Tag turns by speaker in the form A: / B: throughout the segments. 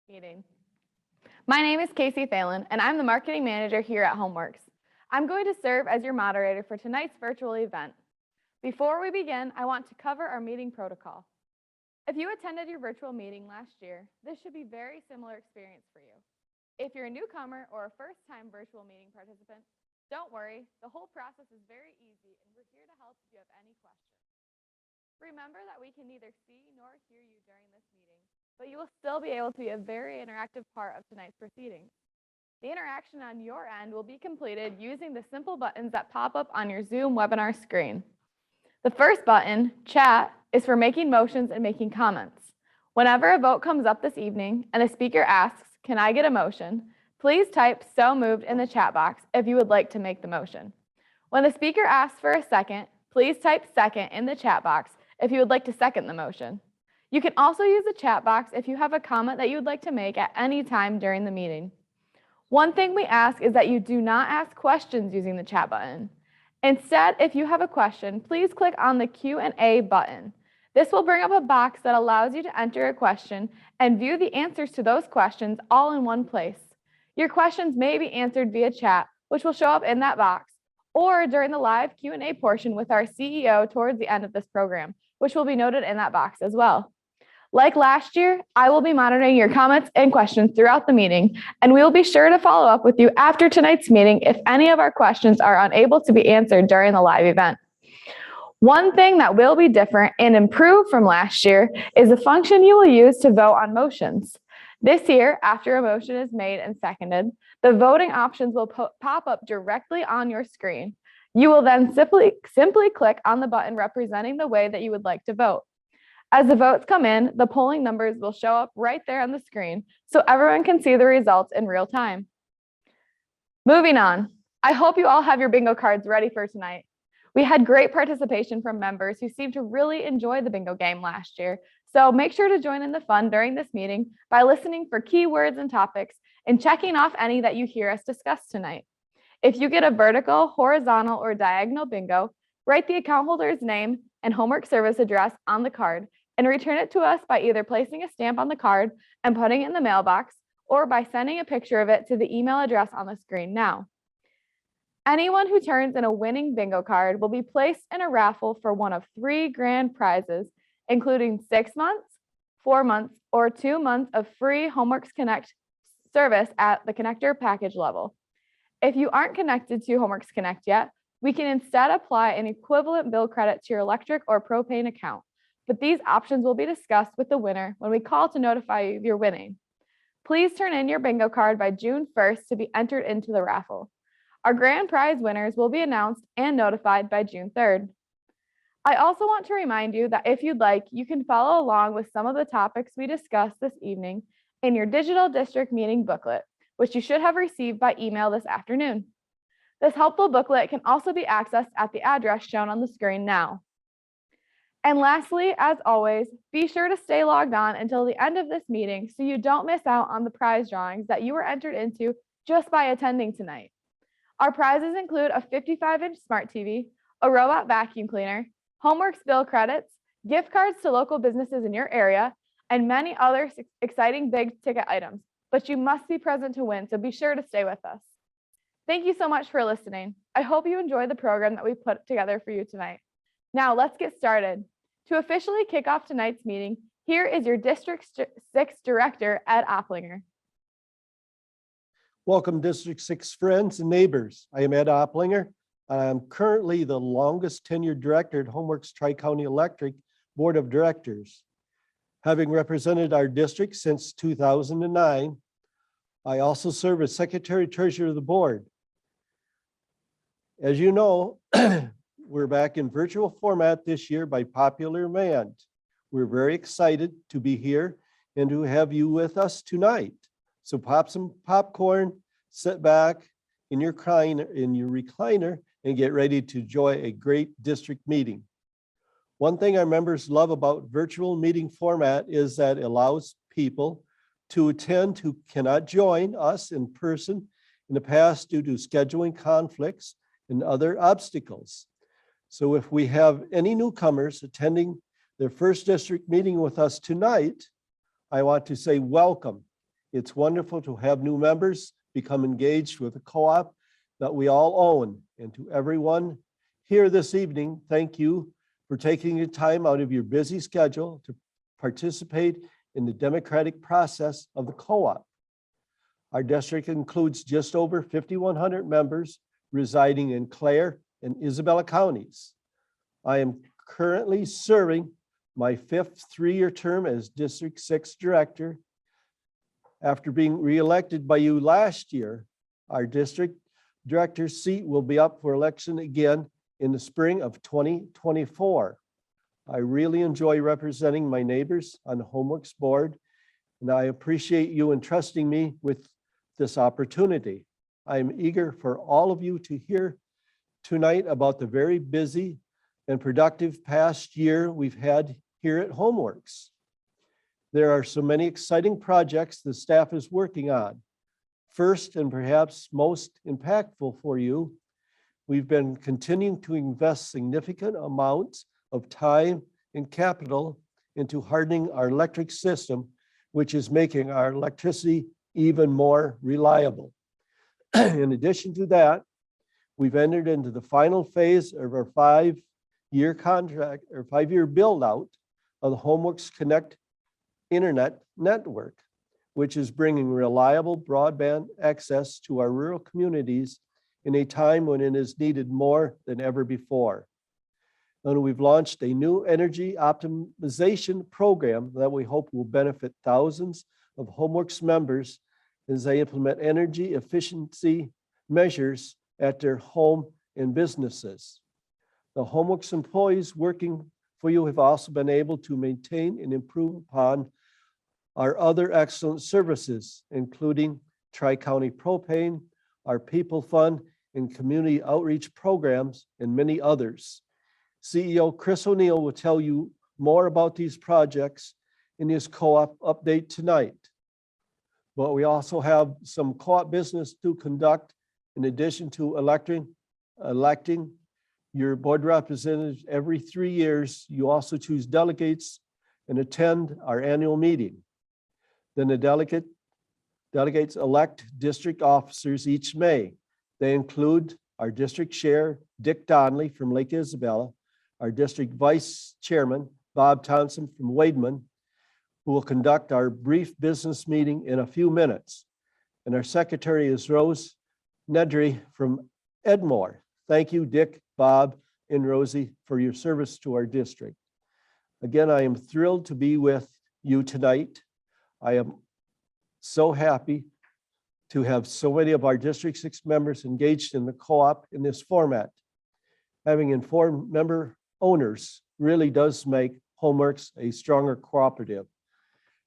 A: Meeting. My name is Casey Phelan, and I'm the marketing manager here at Homeworks. I'm going to serve as your moderator for tonight's virtual event. Before we begin, I want to cover our meeting protocol. If you attended your virtual meeting last year, this should be a very similar experience for you. If you're a newcomer or a first-time virtual meeting participant, don't worry, the whole process is very easy, and we're here to help if you have any questions. Remember that we can neither see nor hear you during this meeting, but you will still be able to be a very interactive part of tonight's proceedings. The interaction on your end will be completed using the simple buttons that pop up on your Zoom webinar screen. The first button, Chat, is for making motions and making comments. Whenever a vote comes up this evening and a speaker asks, "Can I get a motion?" please type "So moved" in the chat box if you would like to make the motion. When the speaker asks for a second, please type "Second" in the chat box if you would like to second the motion. You can also use the chat box if you have a comment that you would like to make at any time during the meeting. One thing we ask is that you do not ask questions using the chat button. Instead, if you have a question, please click on the Q&A button. This will bring up a box that allows you to enter a question and view the answers to those questions all in one place. Your questions may be answered via chat, which will show up in that box, or during the live Q&A portion with our CEO towards the end of this program, which will be noted in that box as well. Like last year, I will be monitoring your comments and questions throughout the meeting, and we will be sure to follow up with you after tonight's meeting if any of our questions are unable to be answered during the live event. One thing that will be different and improved from last year is the function you will use to vote on motions. This year, after a motion is made and seconded, the voting options will pop up directly on your screen. You will then simply click on the button representing the way that you would like to vote. As the votes come in, the polling numbers will show up right there on the screen so everyone can see the results in real time. Moving on, I hope you all have your bingo cards ready for tonight. We had great participation from members who seemed to really enjoy the bingo game last year, so make sure to join in the fun during this meeting by listening for keywords and topics and checking off any that you hear us discuss tonight. If you get a vertical, horizontal, or diagonal bingo, write the account holder's name and homework service address on the card and return it to us by either placing a stamp on the card and putting it in the mailbox or by sending a picture of it to the email address on the screen now. Anyone who turns in a winning bingo card will be placed in a raffle for one of 3 grand prizes, including 6 months, 4 months, or 2 months of free Homeworks Connect service at the connector package level. If you aren't connected to Homeworks Connect yet, we can instead apply an equivalent bill credit to your electric or propane account, but these options will be discussed with the winner when we call to notify you of your winning. Please turn in your bingo card by June 1st to be entered into the raffle. Our grand prize winners will be announced and notified by June 3rd. I also want to remind you that if you'd like, you can follow along with some of the topics we discussed this evening in your digital district meeting booklet, which you should have received by email this afternoon. This helpful booklet can also be accessed at the address shown on the screen now. And lastly, as always, be sure to stay logged on until the end of this meeting so you don't miss out on the prize drawings that you were entered into just by attending tonight. Our prizes include a 55-inch smart TV, a robot vacuum cleaner, Homeworks bill credits, gift cards to local businesses in your area, and many other exciting big ticket items. But you must be present to win, so be sure to stay with us. Thank you so much for listening. I hope you enjoy the program that we put together for you tonight. Now let's get started. To officially kick off tonight's meeting, here is your District 6 Director, Ed Opplinger.
B: Welcome, District 6 friends and neighbors. I am Ed Opplinger. I'm currently the longest tenured director at Homeworks Tri-County Electric Board of Directors. Having represented our district since 2009, I also serve as Secretary Treasurer of the Board. As you know, we're back in virtual format this year by popular demand. We're very excited to be here and to have you with us tonight. So pop some popcorn, sit back in your recliner and get ready to enjoy a great district meeting. One thing our members love about virtual meeting format is that it allows people to attend who cannot join us in person in the past due to scheduling conflicts and other obstacles. So if we have any newcomers attending their first district meeting with us tonight, I want to say welcome. It's wonderful to have new members become engaged with a co-op that we all own. And to everyone here this evening, thank you for taking the time out of your busy schedule to participate in the democratic process of the co-op. Our district includes just over 5,100 members residing in Clare and Isabella counties. I am currently serving my 5th three-year term as District 6 Director. After being reelected by you last year, our district director's seat will be up for election again in the spring of 2024. I really enjoy representing my neighbors on the HomeWorks board, and I appreciate you entrusting me with this opportunity. I am eager for all of you to hear tonight about the very busy and productive past year we've had here at HomeWorks. There are so many exciting projects the staff is working on. First, and perhaps most impactful for you, we've been continuing to invest significant amounts of time and capital into hardening our electric system, which is making our electricity even more reliable. In addition to that, we've entered into the final phase of our 5-year contract or 5-year build out of the HomeWorks Connect internet network, which is bringing reliable broadband access to our rural communities in a time when it is needed more than ever before. And we've launched a new energy optimization program that we hope will benefit thousands of HomeWorks members as they implement energy efficiency measures at their home and businesses. The HomeWorks employees working for you have also been able to maintain and improve upon our other excellent services, including Tri-County Propane, our People Fund, and community outreach programs, and many others. CEO Chris O'Neill will tell you more about these projects in his co-op update tonight. But we also have some co-op business to conduct in addition to electing your board representatives every 3 years. You also choose delegates and attend our annual meeting. Then the delegates elect district officers each May. They include our district chair, Dick Donnelly from Lake Isabella, our district vice chairman, Bob Thompson from Wademan, who will conduct our brief business meeting in a few minutes. And our secretary is Rose Nedry from Edmore. Thank you, Dick, Bob, and Rosie, for your service to our district. Again, I am thrilled to be with you tonight. I am so happy to have so many of our District 6 members engaged in the co-op in this format. Having informed member owners really does make HomeWorks a stronger cooperative.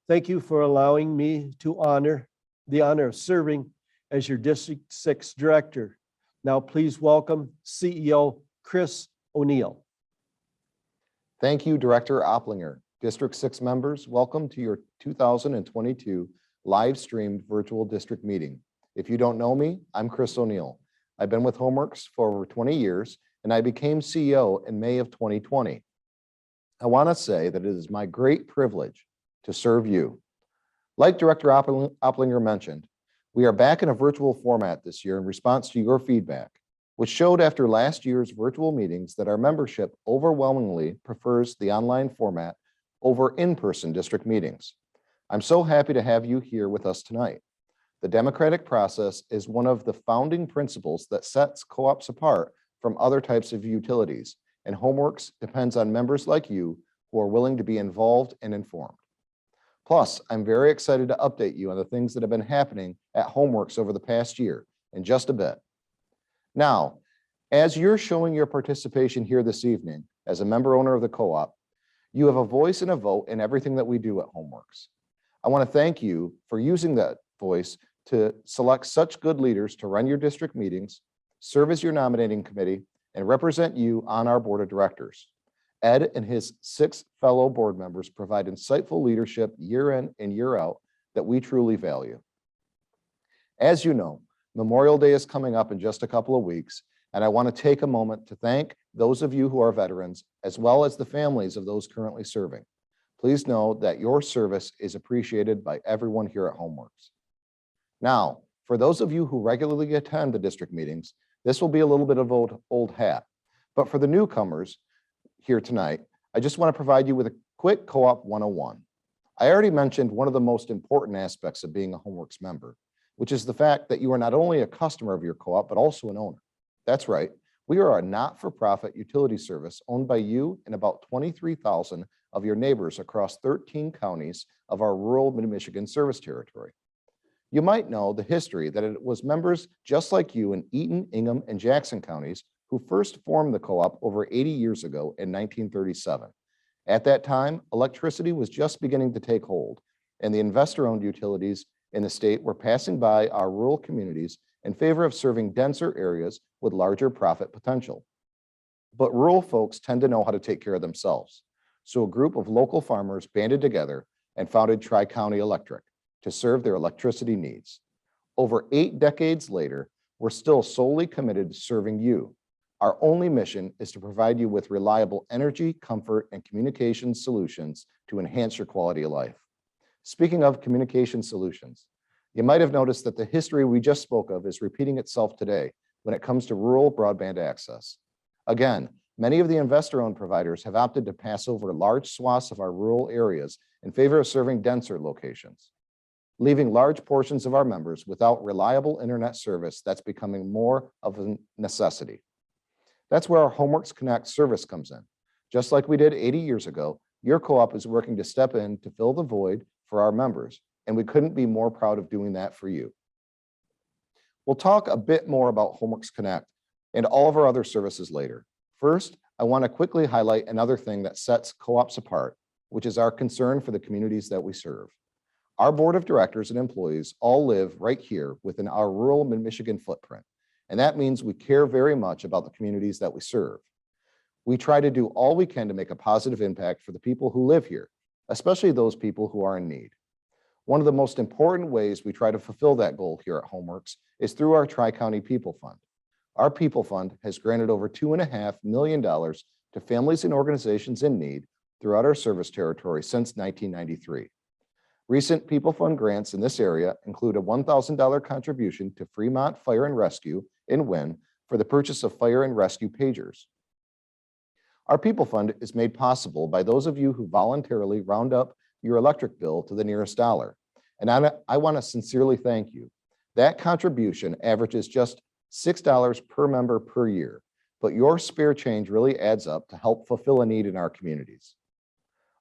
B: Thank you for allowing me to honor of serving as your District 6 Director. Now please welcome CEO Chris O'Neill.
C: Thank you, Director Opplinger. District 6 members, welcome to your 2022 live streamed virtual district meeting. If you don't know me, I'm Chris O'Neill. I've been with HomeWorks for over 20 years, and I became CEO in May of 2020. I want to say that it is my great privilege to serve you. Like Director Opplinger mentioned, we are back in a virtual format this year in response to your feedback, which showed after last year's virtual meetings that our membership overwhelmingly prefers the online format over in-person district meetings. I'm so happy to have you here with us tonight. The democratic process is one of the founding principles that sets co-ops apart from other types of utilities, and HomeWorks depends on members like you who are willing to be involved and informed. Plus, I'm very excited to update you on the things that have been happening at HomeWorks over the past year in just a bit. Now, as you're showing your participation here this evening as a member owner of the co-op, you have a voice and a vote in everything that we do at HomeWorks. I want to thank you for using that voice to select such good leaders to run your district meetings, serve as your nominating committee, and represent you on our board of directors. Ed and his 6 fellow board members provide insightful leadership year in and year out that we truly value. As you know, Memorial Day is coming up in just a couple of weeks, and I want to take a moment to thank those of you who are veterans, as well as the families of those currently serving. Please know that your service is appreciated by everyone here at HomeWorks. Now, for those of you who regularly attend the district meetings, this will be a little bit of old hat. But for the newcomers here tonight, I just want to provide you with a quick Co-op 101. I already mentioned one of the most important aspects of being a HomeWorks member, which is the fact that you are not only a customer of your co-op, but also an owner. That's right. We are a not-for-profit utility service owned by you and about 23,000 of your neighbors across 13 counties of our rural Mid-Michigan service territory. You might know the history that it was members just like you in Eaton, Ingham, and Jackson counties who first formed the co-op over 80 years ago in 1937. At that time, electricity was just beginning to take hold, and the investor-owned utilities in the state were passing by our rural communities in favor of serving denser areas with larger profit potential. But rural folks tend to know how to take care of themselves. So a group of local farmers banded together and founded Tri-County Electric to serve their electricity needs. Over 8 decades later, we're still solely committed to serving you. Our only mission is to provide you with reliable energy, comfort, and communication solutions to enhance your quality of life. Speaking of communication solutions, you might have noticed that the history we just spoke of is repeating itself today when it comes to rural broadband access. Again, many of the investor-owned providers have opted to pass over large swaths of our rural areas in favor of serving denser locations, leaving large portions of our members without reliable internet service that's becoming more of a necessity. That's where our HomeWorks Connect service comes in. Just like we did 80 years ago, your co-op is working to step in to fill the void for our members, and we couldn't be more proud of doing that for you. We'll talk a bit more about HomeWorks Connect and all of our other services later. First, I want to quickly highlight another thing that sets co-ops apart, which is our concern for the communities that we serve. Our board of directors and employees all live right here within our rural Mid-Michigan footprint. And that means we care very much about the communities that we serve. We try to do all we can to make a positive impact for the people who live here, especially those people who are in need. One of the most important ways we try to fulfill that goal here at HomeWorks is through our Tri-County People Fund. Our People Fund has granted over $2.5 million to families and organizations in need throughout our service territory since 1993. Recent People Fund grants in this area include a $1,000 contribution to Fremont Fire and Rescue in Wynn for the purchase of fire and rescue pagers. Our People Fund is made possible by those of you who voluntarily round up your electric bill to the nearest dollar. And I want to sincerely thank you. That contribution averages just $6 per member per year, but your spare change really adds up to help fulfill a need in our communities.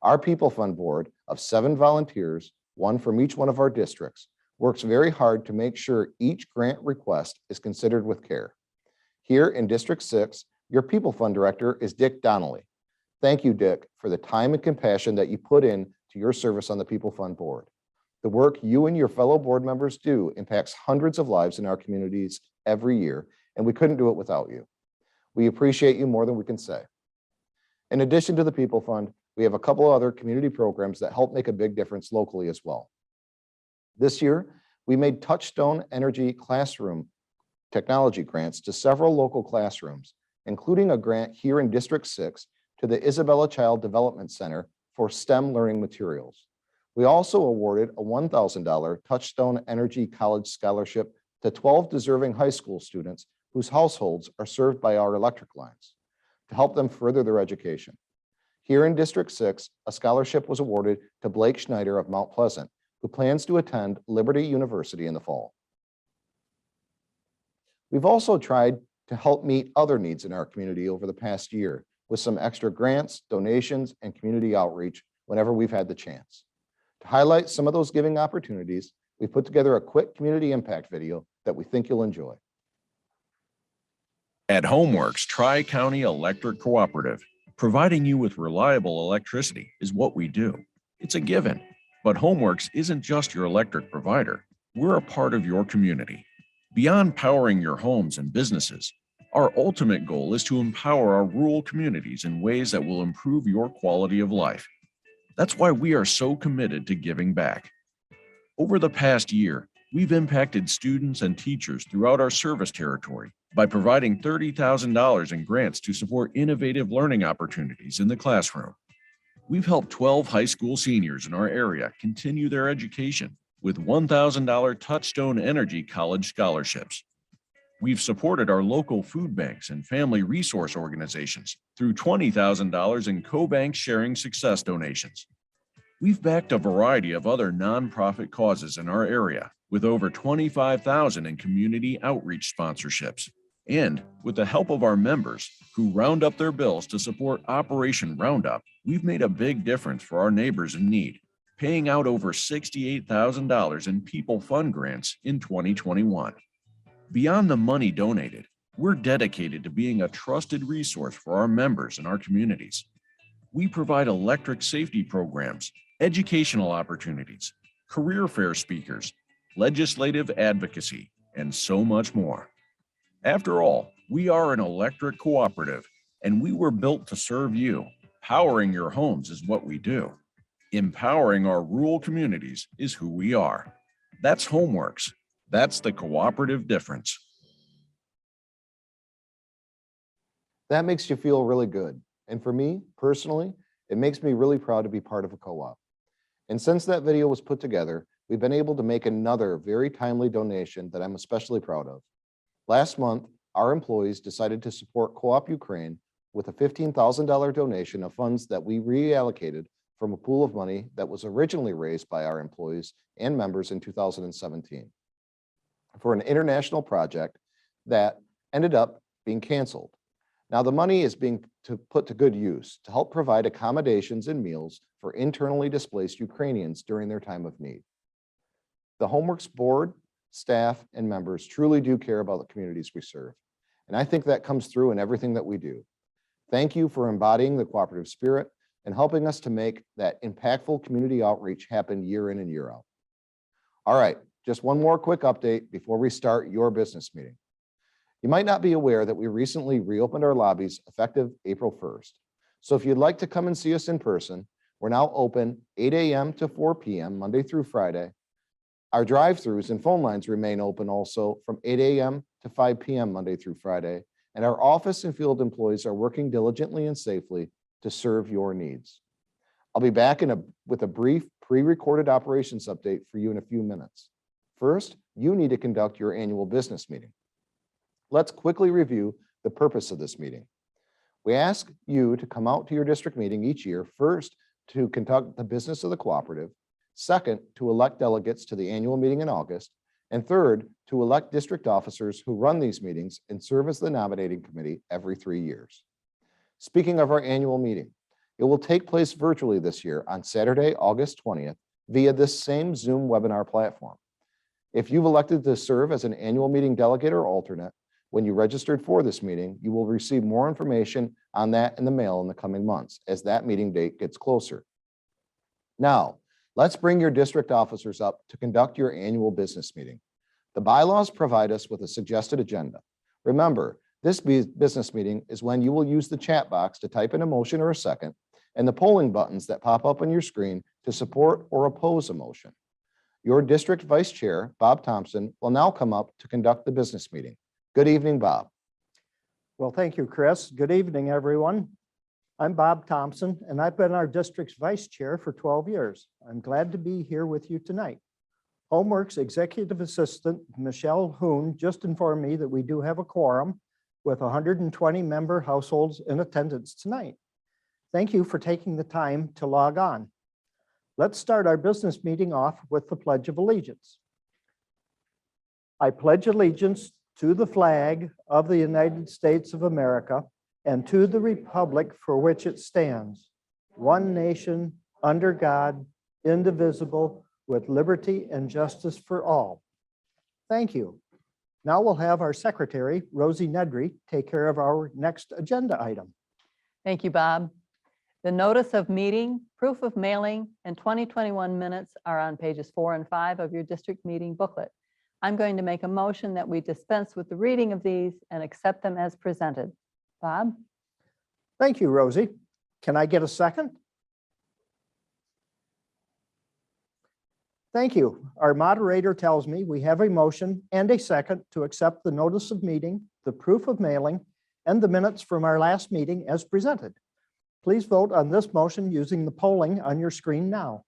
C: Our People Fund board of 7 volunteers, 1 from each one of our districts, works very hard to make sure each grant request is considered with care. Here in District 6, your People Fund director is Dick Donnelly. Thank you, Dick, for the time and compassion that you put in to your service on the People Fund board. The work you and your fellow board members do impacts hundreds of lives in our communities every year, and we couldn't do it without you. We appreciate you more than we can say. In addition to the People Fund, we have a couple of other community programs that help make a big difference locally as well. This year, we made Touchstone Energy classroom technology grants to several local classrooms, including a grant here in District 6 to the Isabella Child Development Center for STEM learning materials. We also awarded a $1,000 Touchstone Energy College Scholarship to 12 deserving high school students whose households are served by our electric lines to help them further their education. Here in District 6, a scholarship was awarded to Blake Schneider of Mount Pleasant, who plans to attend Liberty University in the fall. We've also tried to help meet other needs in our community over the past year with some extra grants, donations, and community outreach whenever we've had the chance. To highlight some of those giving opportunities, we put together a quick community impact video that we think you'll enjoy.
D: At HomeWorks Tri-County Electric Cooperative, providing you with reliable electricity is what we do. It's a given. But HomeWorks isn't just your electric provider. We're a part of your community. Beyond powering your homes and businesses, our ultimate goal is to empower our rural communities in ways that will improve your quality of life. That's why we are so committed to giving back. Over the past year, We've impacted students and teachers throughout our service territory by providing $30,000 in grants to support innovative learning opportunities in the classroom. We've helped 12 high school seniors in our area continue their education with $1,000 Touchstone Energy College scholarships. We've supported our local food banks and family resource organizations through $20,000 in co-bank sharing success donations. We've backed a variety of other nonprofit causes in our area with over $25,000 in community outreach sponsorships. And with the help of our members who round up their bills to support Operation Roundup, we've made a big difference for our neighbors in need, paying out over $68,000 in People Fund grants in 2021. Beyond the money donated, we're dedicated to being a trusted resource for our members and our communities. We provide electric safety programs, educational opportunities, career fair speakers, legislative advocacy, and so much more. After all, we are an electric cooperative, and we were built to serve you. Powering your homes is what we do. Empowering our rural communities is who we are. That's Homeworks. That's the cooperative difference.
C: That makes you feel really good. And for me, personally, it makes me really proud to be part of a co-op. And since that video was put together, we've been able to make another very timely donation that I'm especially proud of. Last month, our employees decided to support Co-op Ukraine with a $15,000 donation of funds that we reallocated from a pool of money that was originally raised by our employees and members in 2017 for an international project that ended up being canceled. Now the money is being put to good use to help provide accommodations and meals for internally displaced Ukrainians during their time of need. The Homeworks board, staff, and members truly do care about the communities we serve. And I think that comes through in everything that we do. Thank you for embodying the cooperative spirit and helping us to make that impactful community outreach happen year in and year out. All right, just one more quick update before we start your business meeting. You might not be aware that we recently reopened our lobbies effective April 1st. So if you'd like to come and see us in person, we're now open 8 a.m. to 4 p.m. Monday through Friday. Our drive-throughs and phone lines remain open also from 8 a.m. to 5 p.m. Monday through Friday. And our office and field employees are working diligently and safely to serve your needs. I'll be back with a brief pre-recorded operations update for you in a few minutes. First, you need to conduct your annual business meeting. Let's quickly review the purpose of this meeting. We ask you to come out to your district meeting each year, first to conduct the business of the cooperative, second, to elect delegates to the annual meeting in August, and third, to elect district officers who run these meetings and serve as the nominating committee every 3 years. Speaking of our annual meeting, it will take place virtually this year on Saturday, August 20th, via this same Zoom webinar platform. If you've elected to serve as an annual meeting delegate or alternate, when you registered for this meeting, you will receive more information on that in the mail in the coming months as that meeting date gets closer. Now, let's bring your district officers up to conduct your annual business meeting. The bylaws provide us with a suggested agenda. Remember, this business meeting is when you will use the chat box to type in a motion or a second, and the polling buttons that pop up on your screen to support or oppose a motion. Your district vice chair, Bob Thompson, will now come up to conduct the business meeting. Good evening, Bob.
E: Well, thank you, Chris. Good evening, everyone. I'm Bob Thompson, and I've been our district's vice chair for 12 years. I'm glad to be here with you tonight. Homeworks Executive Assistant Michelle Hoon just informed me that we do have a quorum with 120 member households in attendance tonight. Thank you for taking the time to log on. Let's start our business meeting off with the Pledge of Allegiance. I pledge allegiance to the flag of the United States of America and to the republic for which it stands, one nation, under God, indivisible, with liberty and justice for all. Thank you. Now we'll have our secretary, Rosie Nedry, take care of our next agenda item.
F: Thank you, Bob. The notice of meeting, proof of mailing, and 2021 minutes are on pages 4 and 5 of your district meeting booklet. I'm going to make a motion that we dispense with the reading of these and accept them as presented. Bob?
E: Thank you, Rosie. Can I get a second? Thank you. Our moderator tells me we have a motion and a second to accept the notice of meeting, the proof of mailing, and the minutes from our last meeting as presented. Please vote on this motion using the polling on your screen now.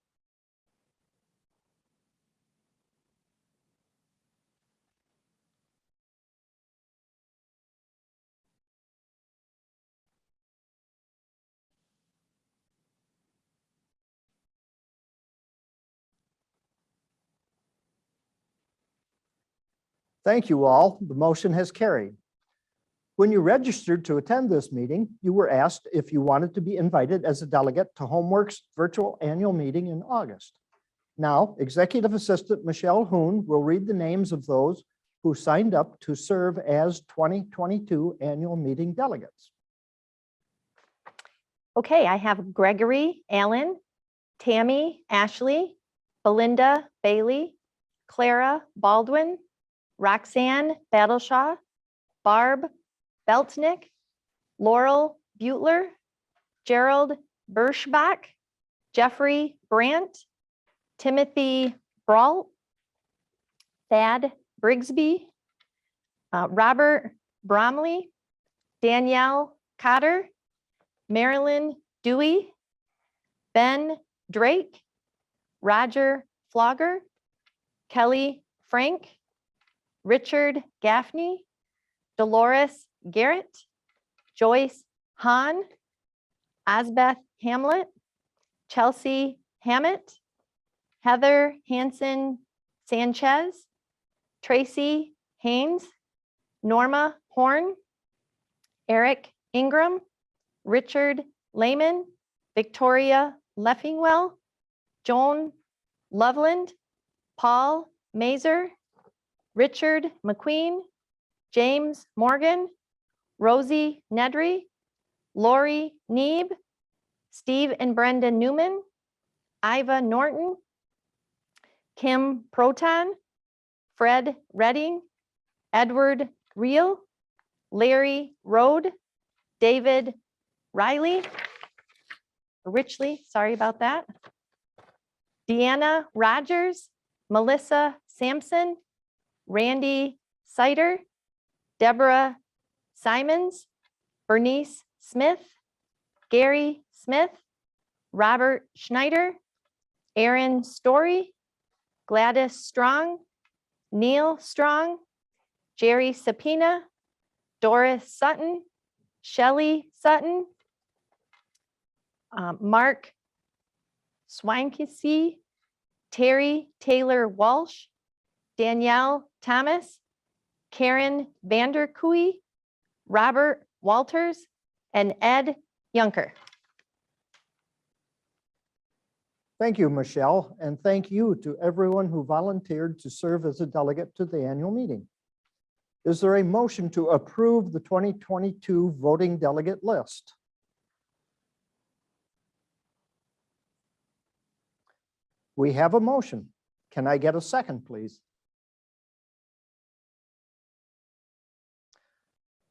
E: Thank you all. The motion has carried. When you registered to attend this meeting, you were asked if you wanted to be invited as a delegate to Homeworks' virtual annual meeting in August. Now, Executive Assistant Michelle Hoon will read the names of those who signed up to serve as 2022 annual meeting delegates.
G: Okay, I have Gregory Allen, Tammy Ashley, Belinda Bailey, Clara Baldwin, Roxanne Battleshaw, Barb Beltnick, Laurel Butler, Gerald Birschbach, Jeffrey Brandt, Timothy Brault, Thad Brigsby, Robert Bromley, Danielle Cotter, Marilyn Dewey, Ben Drake, Roger Flogger, Kelly Frank, Richard Gaffney, Dolores Garrett, Joyce Hahn, Asbeth Hamlet, Chelsea Hammett, Heather Hanson Sanchez, Tracy Haynes, Norma Horn, Eric Ingram, Richard Lehman, Victoria Leffingwell, Joan Loveland, Paul Mazer, Richard McQueen, James Morgan, Rosie Nedry, Lori Neeb, Steve and Brenda Newman, Iva Norton, Kim Proton, Fred Redding, Edward Reel, Larry Rode, David Richley, sorry about that, Deanna Rogers, Melissa Sampson, Randy Sider, Deborah Simons, Bernice Smith, Gary Smith, Robert Schneider, Aaron Story, Gladys Strong, Neil Strong, Jerry Sapina, Doris Sutton, Shelley Sutton, Mark Swankisi, Terry Taylor Walsh, Danielle Thomas, Karen Vanderkooy, Robert Walters, and Ed Yunker.
E: Thank you, Michelle, and thank you to everyone who volunteered to serve as a delegate to the annual meeting. Is there a motion to approve the 2022 voting delegate list? We have a motion. Can I get a second, please?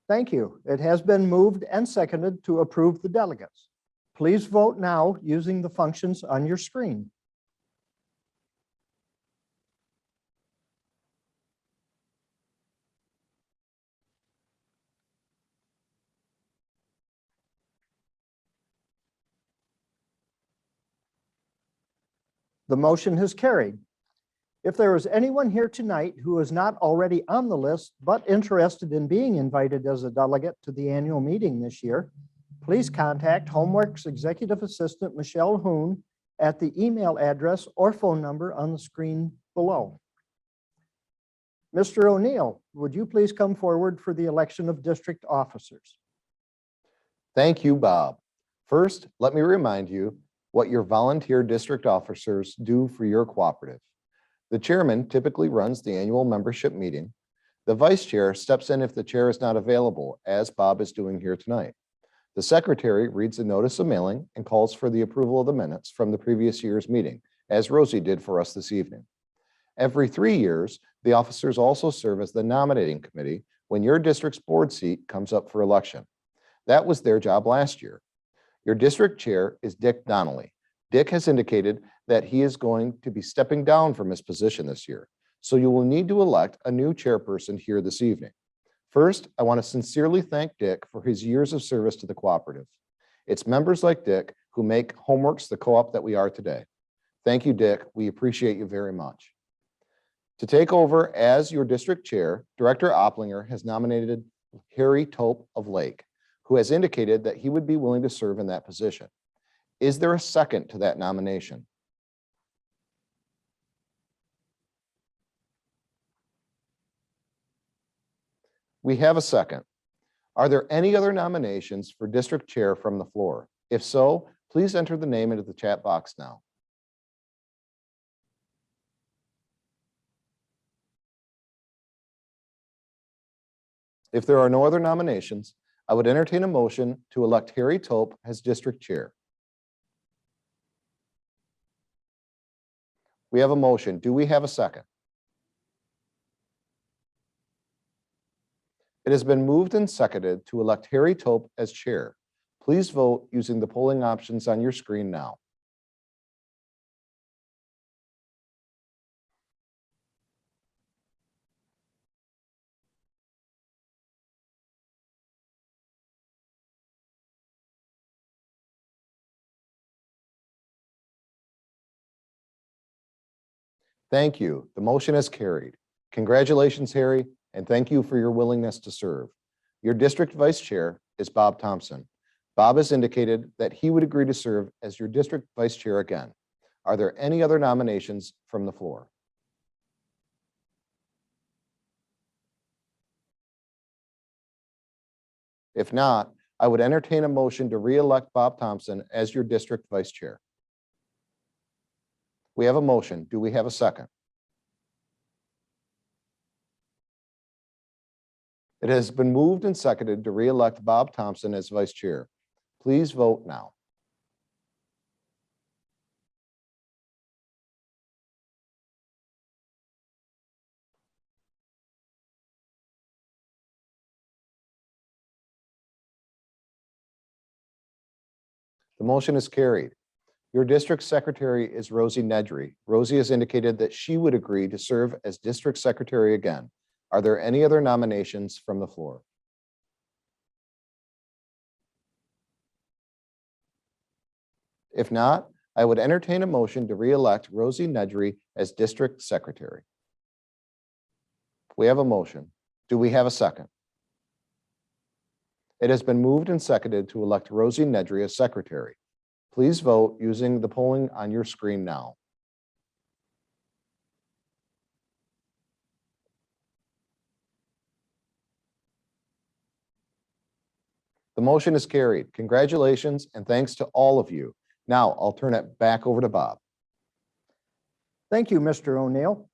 E: Thank you. It has been moved and seconded to approve the delegates. Please vote now using the functions on your screen. The motion has carried. If there is anyone here tonight who is not already on the list but interested in being invited as a delegate to the annual meeting this year, please contact Homeworks Executive Assistant Michelle Hoon at the email address or phone number on the screen below. Mr. O'Neill, would you please come forward for the election of district officers?
C: Thank you, Bob. First, let me remind you what your volunteer district officers do for your cooperative. The chairman typically runs the annual membership meeting. The vice chair steps in if the chair is not available, as Bob is doing here tonight. The secretary reads the notice of mailing and calls for the approval of the minutes from the previous year's meeting, as Rosie did for us this evening. Every 3 years, the officers also serve as the nominating committee when your district's board seat comes up for election. That was their job last year. Your district chair is Dick Donnelly. Dick has indicated that he is going to be stepping down from his position this year. So you will need to elect a new chairperson here this evening. First, I want to sincerely thank Dick for his years of service to the cooperative. It's members like Dick who make Homeworks the co-op that we are today. Thank you, Dick. We appreciate you very much. To take over as your district chair, Director Oplinger has nominated Harry Tope of Lake, who has indicated that he would be willing to serve in that position. Is there a second to that nomination? We have a second. Are there any other nominations for district chair from the floor? If so, please enter the name into the chat box now. If there are no other nominations, I would entertain a motion to elect Harry Tope as district chair. We have a motion. Do we have a second? It has been moved and seconded to elect Harry Tope as chair. Please vote using the polling options on your screen now. Thank you. The motion is carried. Congratulations, Harry, and thank you for your willingness to serve. Your district vice chair is Bob Thompson. Bob has indicated that he would agree to serve as your district vice chair again. Are there any other nominations from the floor? If not, I would entertain a motion to re-elect Bob Thompson as your district vice chair. We have a motion. Do we have a second? It has been moved and seconded to re-elect Bob Thompson as vice chair. Please vote now. The motion is carried. Your district secretary is Rosie Nedry. Rosie has indicated that she would agree to serve as district secretary again. Are there any other nominations from the floor? If not, I would entertain a motion to re-elect Rosie Nedry as district secretary. We have a motion. Do we have a second? It has been moved and seconded to elect Rosie Nedry as secretary. Please vote using the polling on your screen now. The motion is carried. Congratulations and thanks to all of you. Now I'll turn it back over to Bob.
E: Thank you, Mr. O'Neill.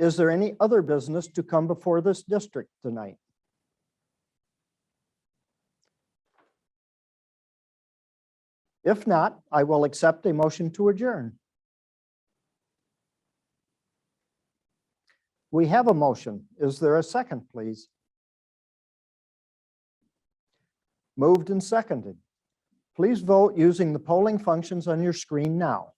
E: Is there any other business to come before this district tonight? If not, I will accept a motion to adjourn. We have a motion. Is there a second, please? Moved and seconded. Please vote using the polling functions on your screen now.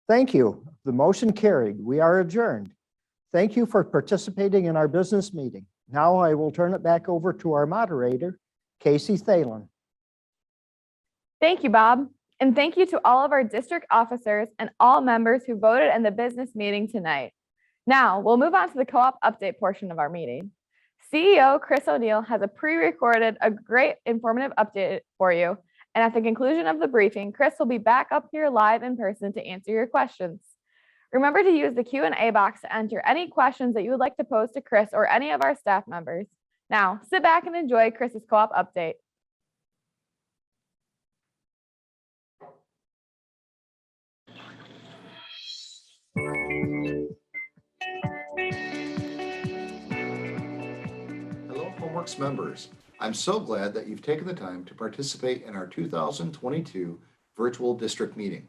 E: Thank you. The motion carried. We are adjourned. Thank you for participating in our business meeting. Now I will turn it back over to our moderator, Casey Thalen.
A: Thank you, Bob. And thank you to all of our district officers and all members who voted in the business meeting tonight. Now we'll move on to the co-op update portion of our meeting. CEO Chris O'Neill has pre-recorded a great informative update for you. And at the conclusion of the briefing, Chris will be back up here live in person to answer your questions. Remember to use the Q&A box to enter any questions that you would like to pose to Chris or any of our staff members. Now, sit back and enjoy Chris's co-op update.
C: Hello, Homeworks members. I'm so glad that you've taken the time to participate in our 2022 virtual district meeting.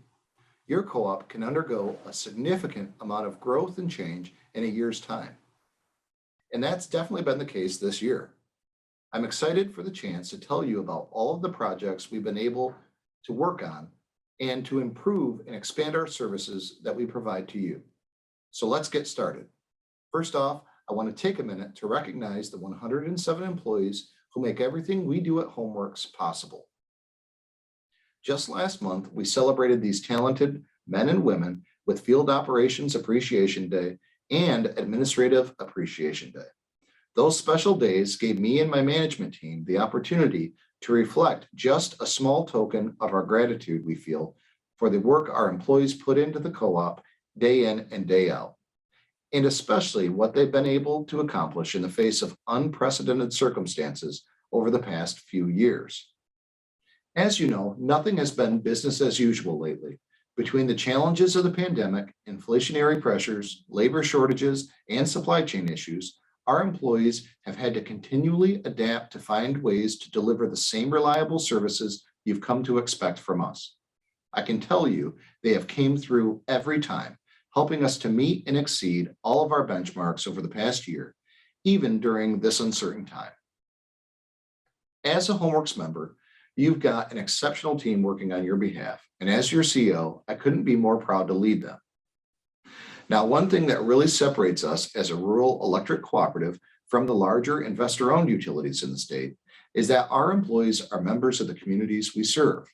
C: Your co-op can undergo a significant amount of growth and change in a year's time. And that's definitely been the case this year. I'm excited for the chance to tell you about all of the projects we've been able to work on and to improve and expand our services that we provide to you. So let's get started. First off, I want to take a minute to recognize the 107 employees who make everything we do at HomeWorks possible. Just last month, we celebrated these talented men and women with Field Operations Appreciation Day and Administrative Appreciation Day. Those special days gave me and my management team the opportunity to reflect just a small token of our gratitude we feel for the work our employees put into the co-op day in and day out, and especially what they've been able to accomplish in the face of unprecedented circumstances over the past few years. As you know, nothing has been business as usual lately. Between the challenges of the pandemic, inflationary pressures, labor shortages, and supply chain issues, our employees have had to continually adapt to find ways to deliver the same reliable services you've come to expect from us. I can tell you they have came through every time, helping us to meet and exceed all of our benchmarks over the past year, even during this uncertain time. As a HomeWorks member, you've got an exceptional team working on your behalf, and as your CEO, I couldn't be more proud to lead them. Now, one thing that really separates us as a rural electric cooperative from the larger investor-owned utilities in the state is that our employees are members of the communities we serve.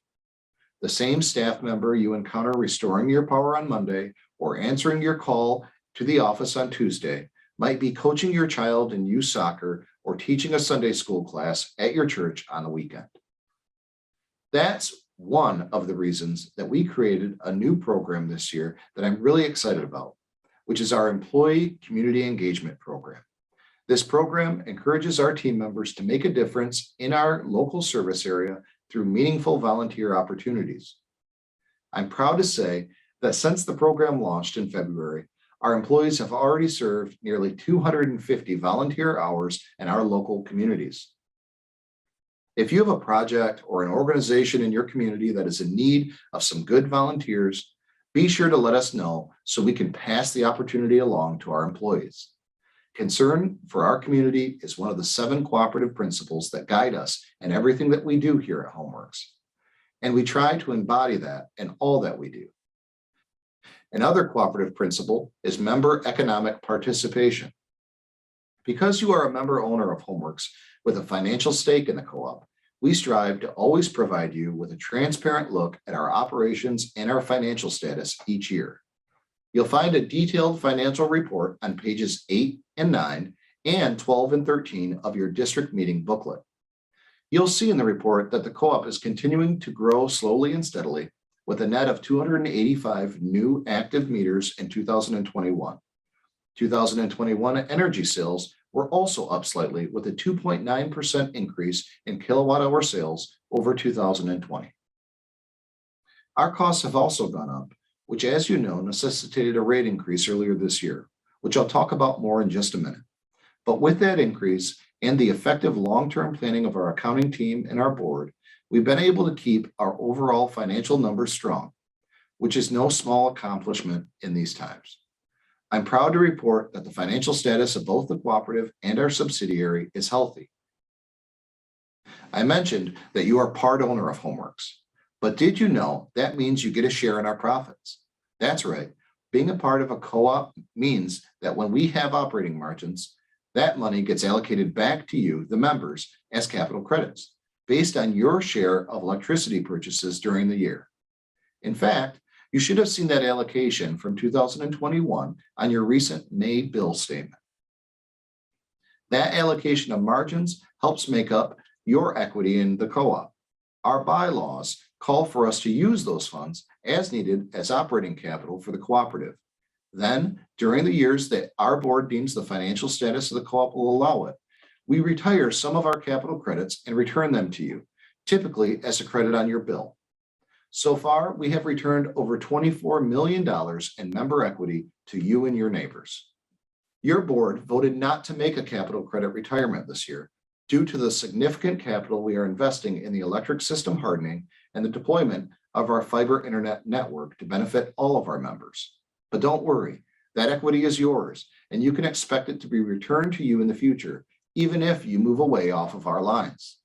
C: The same staff member you encounter restoring your power on Monday or answering your call to the office on Tuesday might be coaching your child in youth soccer or teaching a Sunday school class at your church on the weekend. That's one of the reasons that we created a new program this year that I'm really excited about, which is our Employee Community Engagement Program. This program encourages our team members to make a difference in our local service area through meaningful volunteer opportunities. I'm proud to say that since the program launched in February, our employees have already served nearly 250 volunteer hours in our local communities. If you have a project or an organization in your community that is in need of some good volunteers, be sure to let us know so we can pass the opportunity along to our employees. Concern for our community is one of the 7 cooperative principles that guide us in everything that we do here at HomeWorks, and we try to embody that in all that we do. Another cooperative principle is member economic participation. Because you are a member owner of HomeWorks with a financial stake in the co-op, we strive to always provide you with a transparent look at our operations and our financial status each year. You'll find a detailed financial report on pages 8 and 9 and 12 and 13 of your district meeting booklet. You'll see in the report that the co-op is continuing to grow slowly and steadily with a net of 285 new active meters in 2021. 2021 energy sales were also up slightly with a 2.9% increase in kilowatt hour sales over 2020. Our costs have also gone up, which, as you know, necessitated a rate increase earlier this year, which I'll talk about more in just a minute. But with that increase and the effective long-term planning of our accounting team and our board, we've been able to keep our overall financial numbers strong, which is no small accomplishment in these times. I'm proud to report that the financial status of both the cooperative and our subsidiary is healthy. I mentioned that you are part owner of HomeWorks, but did you know that means you get a share in our profits? That's right. Being a part of a co-op means that when we have operating margins, that money gets allocated back to you, the members, as capital credits based on your share of electricity purchases during the year. In fact, you should have seen that allocation from 2021 on your recent May bill statement. That allocation of margins helps make up your equity in the co-op. Our bylaws call for us to use those funds as needed as operating capital for the cooperative. Then, during the years that our board deems the financial status of the co-op will allow it, we retire some of our capital credits and return them to you, typically as a credit on your bill. So far, we have returned over $24 million in member equity to you and your neighbors. Your board voted not to make a capital credit retirement this year due to the significant capital we are investing in the electric system hardening and the deployment of our fiber internet network to benefit all of our members. But don't worry, that equity is yours, and you can expect it to be returned to you in the future, even if you move away off of our lines.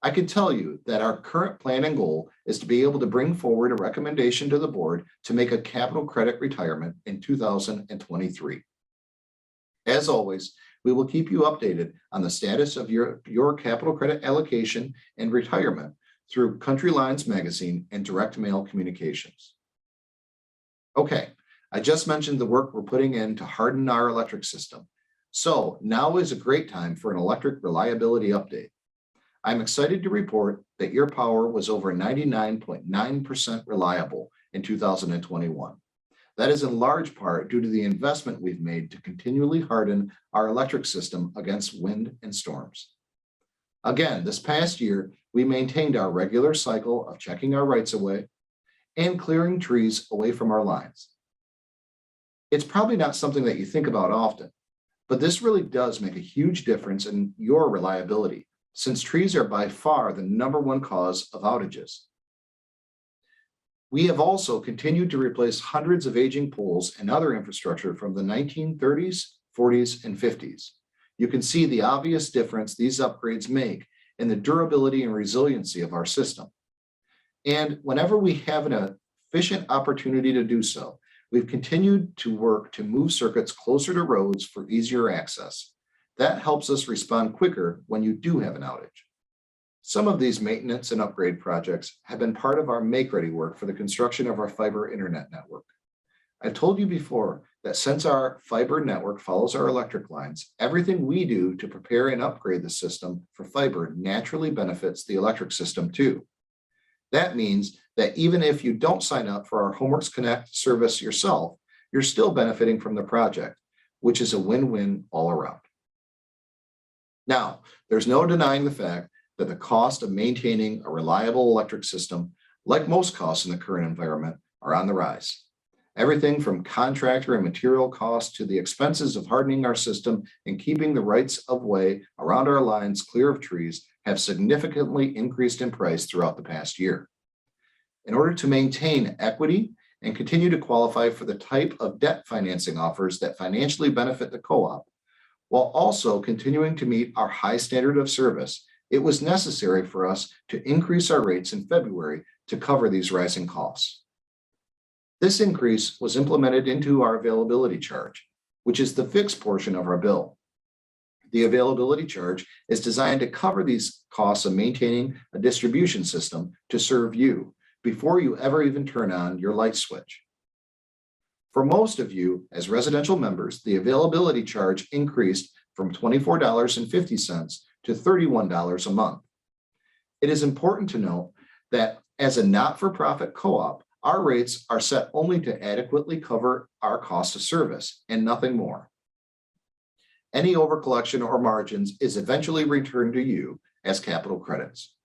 C: I can tell you that our current plan and goal is to be able to bring forward a recommendation to the board to make a capital credit retirement in 2023. As always, we will keep you updated on the status of your capital credit allocation and retirement through Country Lines Magazine and direct mail communications. Okay, I just mentioned the work we're putting in to harden our electric system. So now is a great time for an electric reliability update. I'm excited to report that your power was over 99.9% reliable in 2021. That is in large part due to the investment we've made to continually harden our electric system against wind and storms. Again, this past year, we maintained our regular cycle of checking our rights of way and clearing trees away from our lines. It's probably not something that you think about often, but this really does make a huge difference in your reliability, since trees are by far the #1 cause of outages. We have also continued to replace hundreds of aging poles and other infrastructure from the 1930s, 40s, and 50s. You can see the obvious difference these upgrades make in the durability and resiliency of our system. And whenever we have an efficient opportunity to do so, we've continued to work to move circuits closer to roads for easier access. That helps us respond quicker when you do have an outage. Some of these maintenance and upgrade projects have been part of our make-ready work for the construction of our fiber internet network. I've told you before that since our fiber network follows our electric lines, everything we do to prepare and upgrade the system for fiber naturally benefits the electric system too. That means that even if you don't sign up for our Homeworks Connect service yourself, you're still benefiting from the project, which is a win-win all around. Now, there's no denying the fact that the cost of maintaining a reliable electric system, like most costs in the current environment, are on the rise. Everything from contractor and material costs to the expenses of hardening our system and keeping the rights of way around our lines clear of trees have significantly increased in price throughout the past year. In order to maintain equity and continue to qualify for the type of debt financing offers that financially benefit the co-op, while also continuing to meet our high standard of service, it was necessary for us to increase our rates in February to cover these rising costs. This increase was implemented into our availability charge, which is the fixed portion of our bill. The availability charge is designed to cover these costs of maintaining a distribution system to serve you before you ever even turn on your light switch. For most of you, as residential members, the availability charge increased from $24.50 to $31 a month. It is important to note that as a not-for-profit co-op, our rates are set only to adequately cover our cost of service and nothing more. Any overcollection or margins is eventually returned to you as capital credits.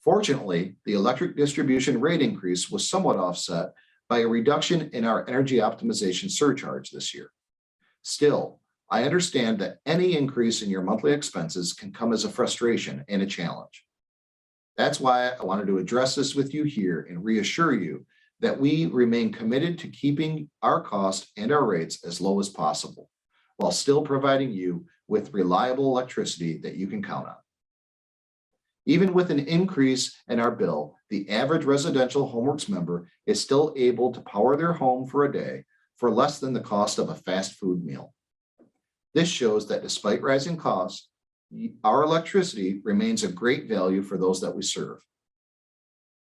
C: Fortunately, the electric distribution rate increase was somewhat offset by a reduction in our energy optimization surcharge this year. Still, I understand that any increase in your monthly expenses can come as a frustration and a challenge. That's why I wanted to address this with you here and reassure you that we remain committed to keeping our costs and our rates as low as possible, while still providing you with reliable electricity that you can count on. Even with an increase in our bill, the average residential Homeworks member is still able to power their home for a day for less than the cost of a fast food meal. This shows that despite rising costs, our electricity remains a great value for those that we serve.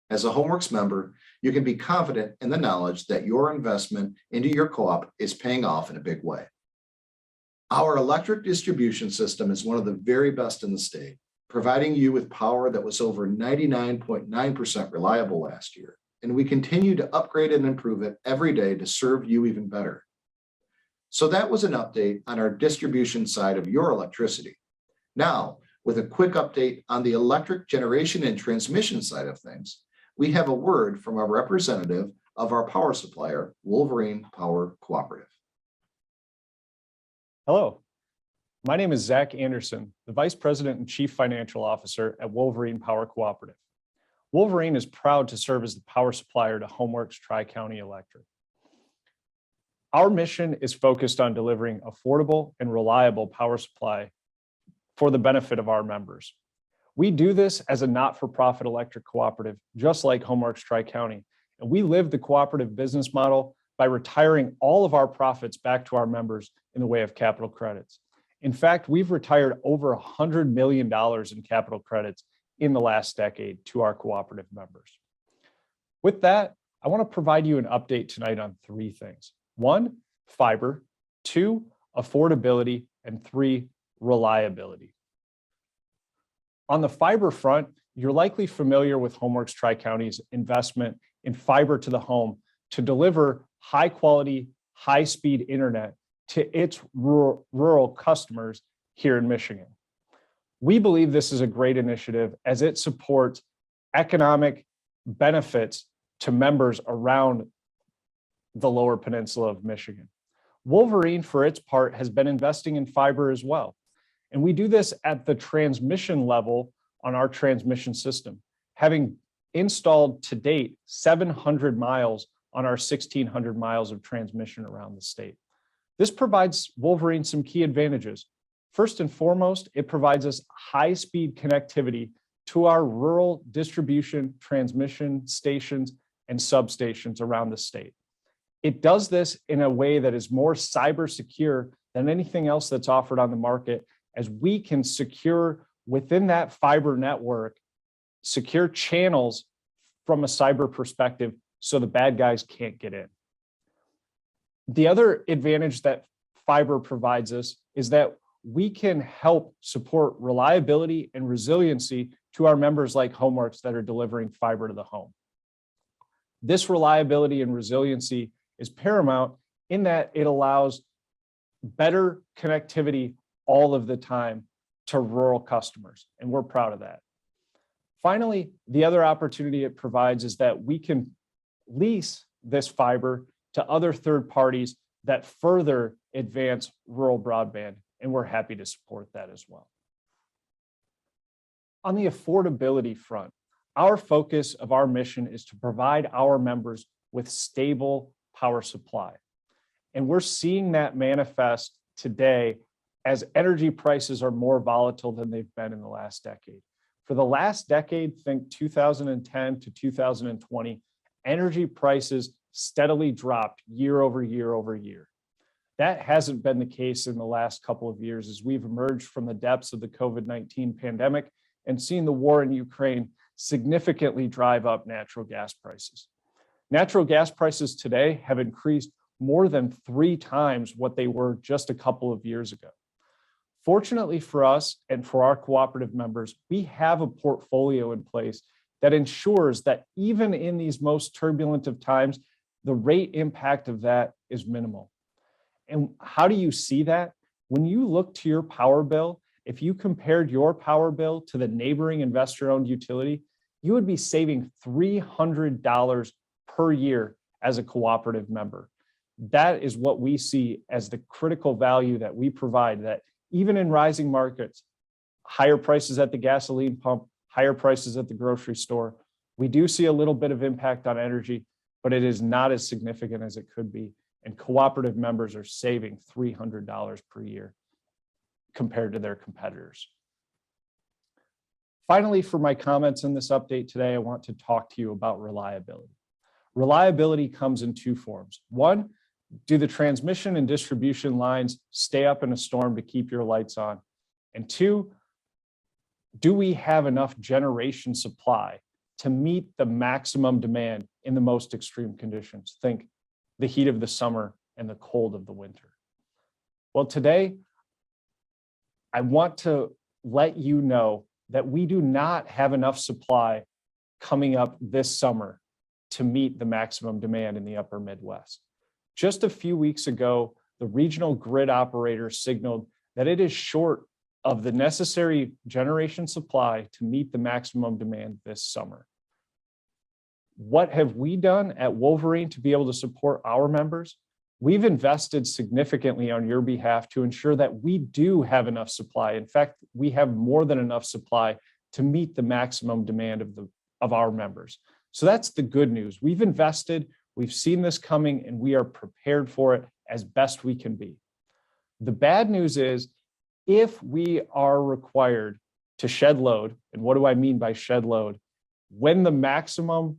C: As a Homeworks member, you can be confident in the knowledge that your investment into your co-op is paying off in a big way. Our electric distribution system is one of the very best in the state, providing you with power that was over 99.9% reliable last year, and we continue to upgrade and improve it every day to serve you even better. So that was an update on our distribution side of your electricity. Now, with a quick update on the electric generation and transmission side of things, we have a word from a representative of our power supplier, Wolverine Power Cooperative.
H: Hello, my name is Zach Anderson, the Vice President and Chief Financial Officer at Wolverine Power Cooperative. Wolverine is proud to serve as the power supplier to Homeworks Tri-County Electric. Our mission is focused on delivering affordable and reliable power supply for the benefit of our members. We do this as a not-for-profit electric cooperative, just like Homeworks Tri-County. And we live the cooperative business model by retiring all of our profits back to our members in the way of capital credits. In fact, we've retired over $100 million in capital credits in the last decade to our cooperative members. With that, I want to provide you an update tonight on 3 things. 1, fiber, 2, affordability, and 3, reliability. On the fiber front, you're likely familiar with Homeworks Tri-County's investment in fiber to the home to deliver high quality, high speed internet to its rural customers here in Michigan. We believe this is a great initiative as it supports economic benefits to members around the lower peninsula of Michigan. Wolverine, for its part, has been investing in fiber as well. And we do this at the transmission level on our transmission system, having installed to date 700 miles on our 1,600 miles of transmission around the state. This provides Wolverine some key advantages. First and foremost, it provides us high-speed connectivity to our rural distribution, transmission stations, and substations around the state. It does this in a way that is more cyber secure than anything else that's offered on the market, as we can secure within that fiber network, secure channels from a cyber perspective so the bad guys can't get in. The other advantage that fiber provides us is that we can help support reliability and resiliency to our members like Homeworks that are delivering fiber to the home. This reliability and resiliency is paramount in that it allows better connectivity all of the time to rural customers, and we're proud of that. Finally, the other opportunity it provides is that we can lease this fiber to other third parties that further advance rural broadband, and we're happy to support that as well. On the affordability front, our focus of our mission is to provide our members with stable power supply. And we're seeing that manifest today as energy prices are more volatile than they've been in the last decade. For the last decade, think 2010 to 2020, energy prices steadily dropped year over year over year. That hasn't been the case in the last couple of years as we've emerged from the depths of the COVID-19 pandemic and seen the war in Ukraine significantly drive up natural gas prices. Natural gas prices today have increased more than 3 times what they were just a couple of years ago. Fortunately for us and for our cooperative members, we have a portfolio in place that ensures that even in these most turbulent of times, the rate impact of that is minimal. And how do you see that? When you look to your power bill, if you compared your power bill to the neighboring investor-owned utility, you would be saving $300 per year as a cooperative member. That is what we see as the critical value that we provide, that even in rising markets, higher prices at the gasoline pump, higher prices at the grocery store, we do see a little bit of impact on energy, but it is not as significant as it could be. And cooperative members are saving $300 per year compared to their competitors. Finally, for my comments in this update today, I want to talk to you about reliability. Reliability comes in 2 forms. 1, do the transmission and distribution lines stay up in a storm to keep your lights on? And 2, do we have enough generation supply to meet the maximum demand in the most extreme conditions? Think the heat of the summer and the cold of the winter. Well, today, I want to let you know that we do not have enough supply coming up this summer to meet the maximum demand in the upper Midwest. Just a few weeks ago, the regional grid operator signaled that it is short of the necessary generation supply to meet the maximum demand this summer. What have we done at Wolverine to be able to support our members? We've invested significantly on your behalf to ensure that we do have enough supply. In fact, we have more than enough supply to meet the maximum demand of our members. So that's the good news. We've invested, we've seen this coming, and we are prepared for it as best we can be. The bad news is if we are required to shed load, and what do I mean by shed load? When the maximum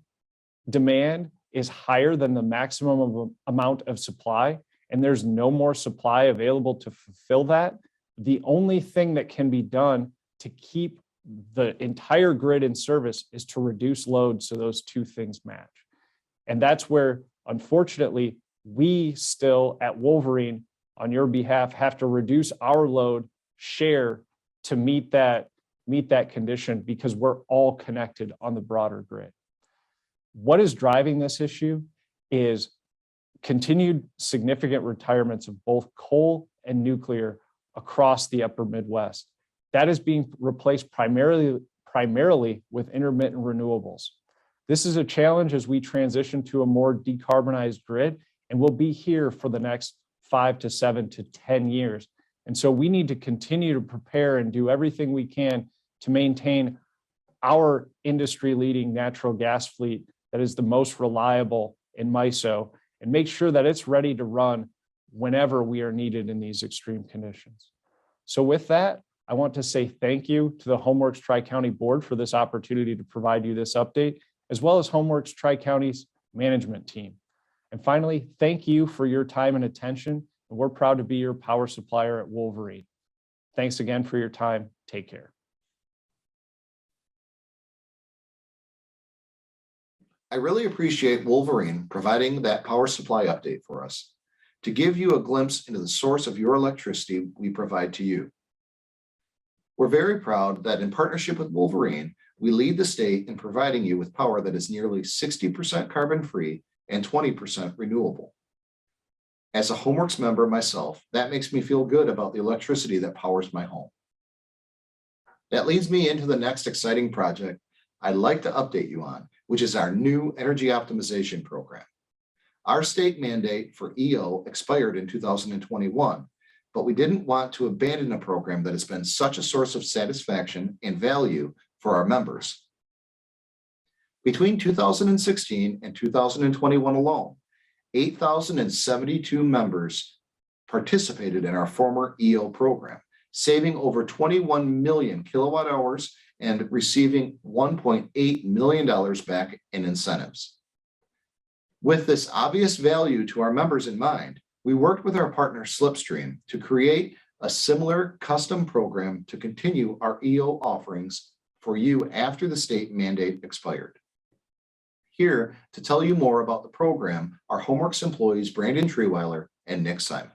H: demand is higher than the maximum amount of supply, and there's no more supply available to fulfill that, the only thing that can be done to keep the entire grid in service is to reduce load so those two things match. And that's where, unfortunately, we still at Wolverine, on your behalf, have to reduce our load share to meet that condition, because we're all connected on the broader grid. What is driving this issue is continued significant retirements of both coal and nuclear across the upper Midwest. That is being replaced primarily with intermittent renewables. This is a challenge as we transition to a more decarbonized grid, and we'll be here for the next 5 to 7 to 10 years. And so we need to continue to prepare and do everything we can to maintain our industry-leading natural gas fleet that is the most reliable in MISO, and make sure that it's ready to run whenever we are needed in these extreme conditions. So with that, I want to say thank you to the Homeworks Tri-County Board for this opportunity to provide you this update, as well as Homeworks Tri-County's management team. And finally, thank you for your time and attention. And we're proud to be your power supplier at Wolverine. Thanks again for your time. Take care.
C: I really appreciate Wolverine providing that power supply update for us to give you a glimpse into the source of your electricity we provide to you. We're very proud that in partnership with Wolverine, we lead the state in providing you with power that is nearly 60% carbon-free and 20% renewable. As a Homeworks member myself, that makes me feel good about the electricity that powers my home. That leads me into the next exciting project I'd like to update you on, which is our new energy optimization program. Our state mandate for EO expired in 2021, but we didn't want to abandon a program that has been such a source of satisfaction and value for our members. Between 2016 and 2021 alone, 8,072 members participated in our former EO program, saving over 21 million kilowatt hours and receiving $1.8 million back in incentives. With this obvious value to our members in mind, we worked with our partner Slipstream to create a similar custom program to continue our EO offerings for you after the state mandate expired. Here to tell you more about the program are Homeworks employees Brandon Treeweiler and Nick Simon.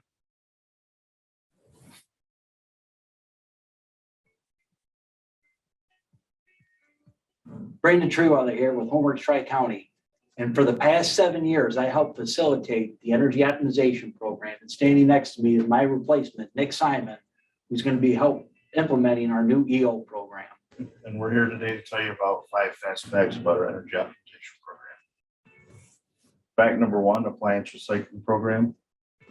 I: Brandon Treeweiler here with Homeworks Tri-County. And for the past 7 years, I helped facilitate the energy optimization program. And standing next to me is my replacement, Nick Simon, who's going to be implementing our new EO program.
J: And we're here today to tell you about 5 fast facts about our energy optimization program. Fact number 1, appliance recycling program.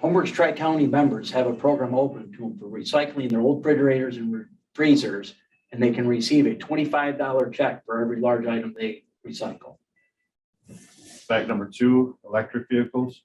I: Homeworks Tri-County members have a program open to them for recycling their old refrigerators and freezers, and they can receive a $25 check for every large item they recycle.
J: Fact number 2, electric vehicles.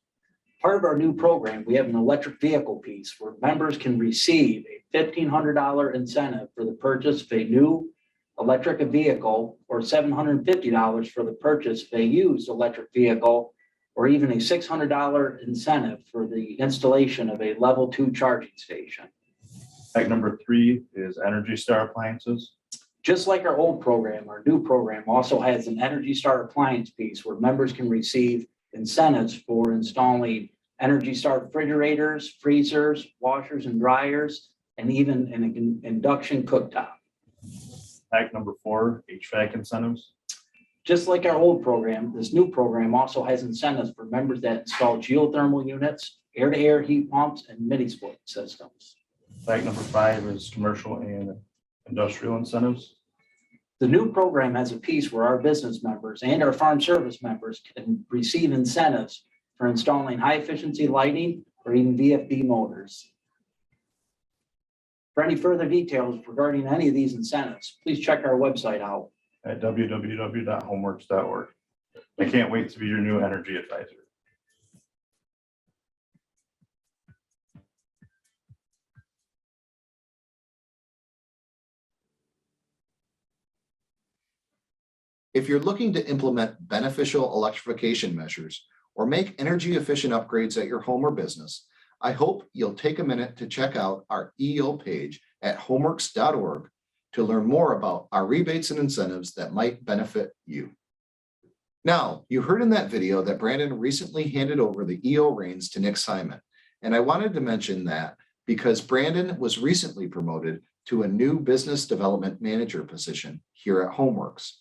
I: Part of our new program, we have an electric vehicle piece where members can receive a $1,500 incentive for the purchase of a new electric vehicle, or $750 for the purchase of a used electric vehicle, or even a $600 incentive for the installation of a level 2 charging station.
J: Fact number 3 is Energy Star appliances.
I: Just like our old program, our new program also has an Energy Star appliance piece where members can receive incentives for installing Energy Star refrigerators, freezers, washers and dryers, and even an induction cooktop.
J: Fact number 4, HVAC incentives.
I: Just like our old program, this new program also has incentives for members that install geothermal units, air-to-air heat pumps, and mini-split systems.
J: Fact number 5 is commercial and industrial incentives.
I: The new program has a piece where our business members and our farm service members can receive incentives for installing high-efficiency lighting or even VFD motors. For any further details regarding any of these incentives, please check our website out
J: At www.homeworks.org. I can't wait to be your new energy advisor.
C: If you're looking to implement beneficial electrification measures or make energy efficient upgrades at your home or business, I hope you'll take a minute to check out our EO page at homeworks.org to learn more about our rebates and incentives that might benefit you. Now, you heard in that video that Brandon recently handed over the EO reins to Nick Simon, and I wanted to mention that because Brandon was recently promoted to a new business development manager position here at HomeWorks.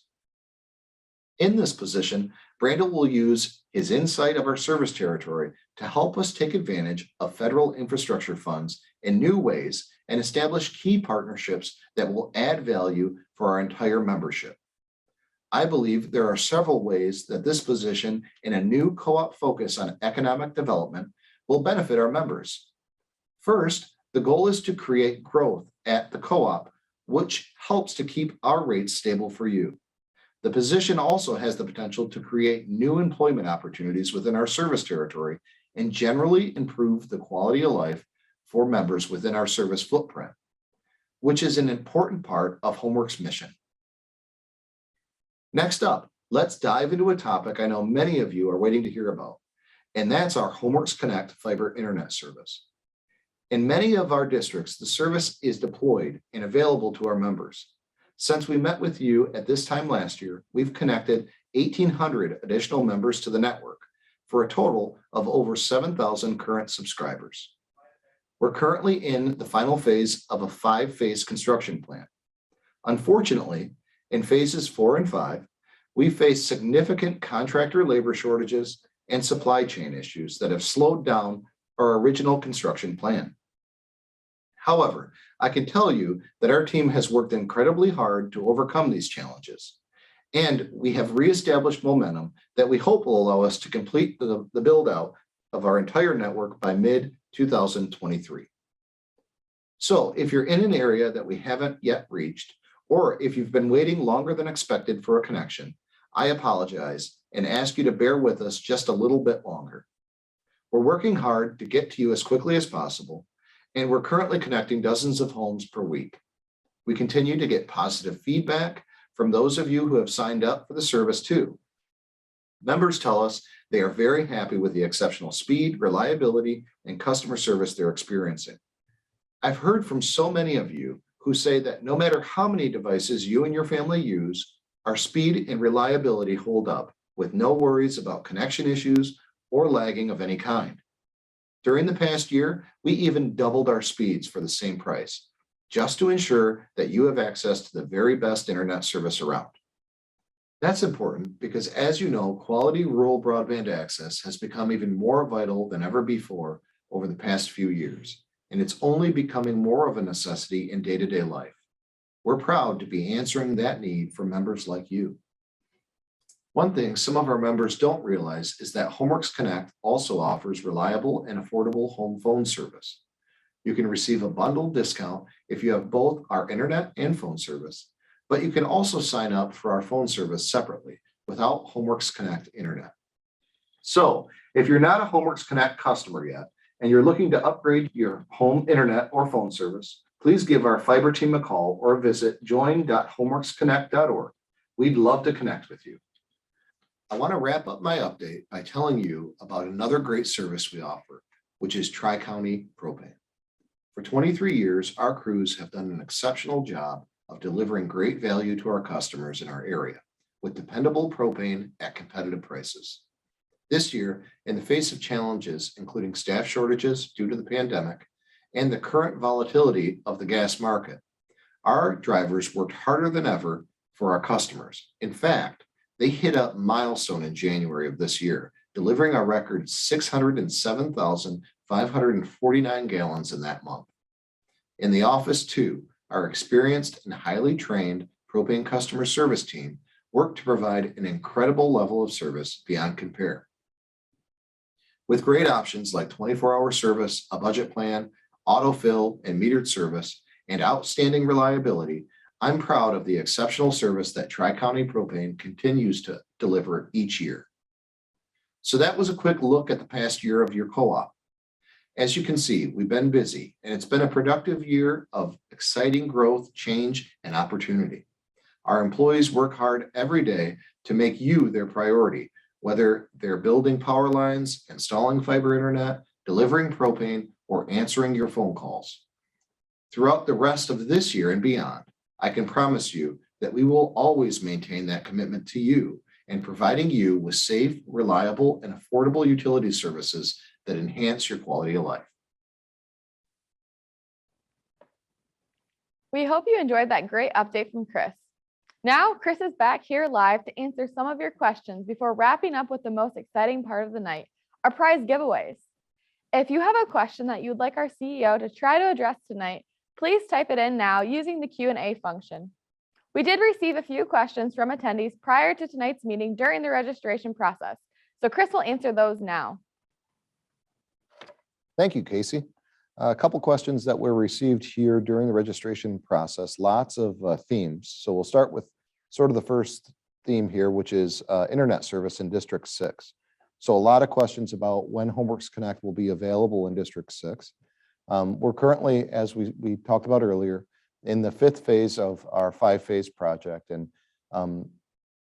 C: In this position, Brandon will use his insight of our service territory to help us take advantage of federal infrastructure funds in new ways and establish key partnerships that will add value for our entire membership. I believe there are several ways that this position and a new co-op focus on economic development will benefit our members. First, the goal is to create growth at the co-op, which helps to keep our rates stable for you. The position also has the potential to create new employment opportunities within our service territory and generally improve the quality of life for members within our service footprint, which is an important part of HomeWorks' mission. Next up, let's dive into a topic I know many of you are waiting to hear about, and that's our HomeWorks Connect fiber internet service. In many of our districts, the service is deployed and available to our members. Since we met with you at this time last year, we've connected 1,800 additional members to the network for a total of over 7,000 current subscribers. We're currently in the final phase of a 5-phase construction plan. Unfortunately, in phases 4 and 5, we face significant contractor labor shortages and supply chain issues that have slowed down our original construction plan. However, I can tell you that our team has worked incredibly hard to overcome these challenges, and we have reestablished momentum that we hope will allow us to complete the build out of our entire network by mid-2023. So if you're in an area that we haven't yet reached, or if you've been waiting longer than expected for a connection, I apologize and ask you to bear with us just a little bit longer. We're working hard to get to you as quickly as possible, and we're currently connecting dozens of homes per week. We continue to get positive feedback from those of you who have signed up for the service too. Members tell us they are very happy with the exceptional speed, reliability, and customer service they're experiencing. I've heard from so many of you who say that no matter how many devices you and your family use, our speed and reliability hold up with no worries about connection issues or lagging of any kind. During the past year, we even doubled our speeds for the same price, just to ensure that you have access to the very best internet service around. That's important because, as you know, quality rural broadband access has become even more vital than ever before over the past few years, and it's only becoming more of a necessity in day-to-day life. We're proud to be answering that need for members like you. One thing some of our members don't realize is that HomeWorks Connect also offers reliable and affordable home phone service. You can receive a bundled discount if you have both our internet and phone service, but you can also sign up for our phone service separately without HomeWorks Connect internet. So if you're not a HomeWorks Connect customer yet, and you're looking to upgrade your home internet or phone service, please give our fiber team a call or visit join.homeworksconnect.org. We'd love to connect with you. I want to wrap up my update by telling you about another great service we offer, which is Tri-County Propane. For 23 years, our crews have done an exceptional job of delivering great value to our customers in our area with dependable propane at competitive prices. This year, in the face of challenges, including staff shortages due to the pandemic and the current volatility of the gas market, our drivers worked harder than ever for our customers. In fact, they hit a milestone in January of this year, delivering a record 607,549 gallons in that month. In the office too, our experienced and highly trained propane customer service team worked to provide an incredible level of service beyond compare. With great options like 24-hour service, a budget plan, autofill, and metered service, and outstanding reliability, I'm proud of the exceptional service that Tri-County Propane continues to deliver each year. So that was a quick look at the past year of your co-op. As you can see, we've been busy, and it's been a productive year of exciting growth, change, and opportunity. Our employees work hard every day to make you their priority, whether they're building power lines, installing fiber internet, delivering propane, or answering your phone calls. Throughout the rest of this year and beyond, I can promise you that we will always maintain that commitment to you and providing you with safe, reliable, and affordable utility services that enhance your quality of life.
A: We hope you enjoyed that great update from Chris. Now, Chris is back here live to answer some of your questions before wrapping up with the most exciting part of the night, our prize giveaways. If you have a question that you'd like our CEO to try to address tonight, please type it in now using the Q&A function. We did receive a few questions from attendees prior to tonight's meeting during the registration process, so Chris will answer those now.
C: Thank you, Casey. A couple questions that were received here during the registration process, lots of themes. So we'll start with sort of the first theme here, which is internet service in District 6. So a lot of questions about when Homeworks Connect will be available in District 6. We're currently, as we talked about earlier, in the 5th phase of our 5-phase project. And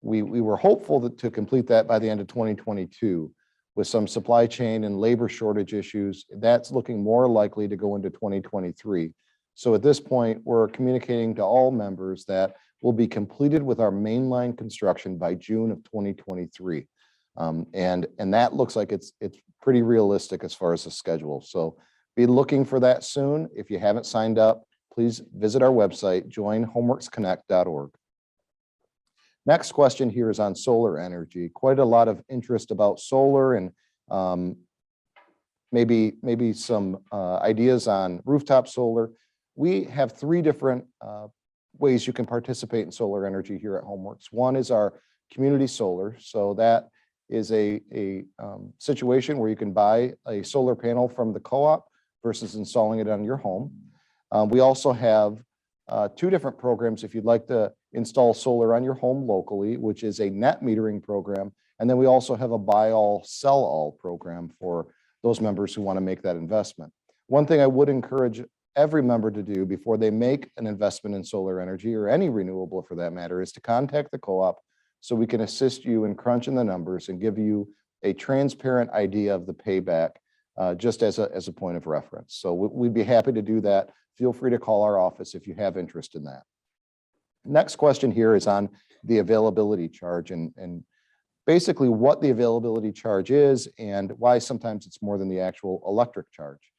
C: we were hopeful to complete that by the end of 2022 with some supply chain and labor shortage issues. That's looking more likely to go into 2023. So at this point, we're communicating to all members that we'll be completed with our mainline construction by June of 2023. And that looks like it's pretty realistic as far as the schedule. So be looking for that soon. If you haven't signed up, please visit our website, joinhomeworksconnect.org. Next question here is on solar energy. Quite a lot of interest about solar and maybe some ideas on rooftop solar. We have 3 different ways you can participate in solar energy here at Homeworks. One is our community solar. So that is a situation where you can buy a solar panel from the co-op versus installing it on your home. We also have 2 different programs if you'd like to install solar on your home locally, which is a net metering program. And then we also have a buy all, sell all program for those members who want to make that investment. One thing I would encourage every member to do before they make an investment in solar energy or any renewable for that matter is to contact the co-op so we can assist you in crunching the numbers and give you a transparent idea of the payback just as a point of reference. So we'd be happy to do that. Feel free to call our office if you have interest in that. Next question here is on the availability charge and basically what the availability charge is and why sometimes it's more than the actual electric charge.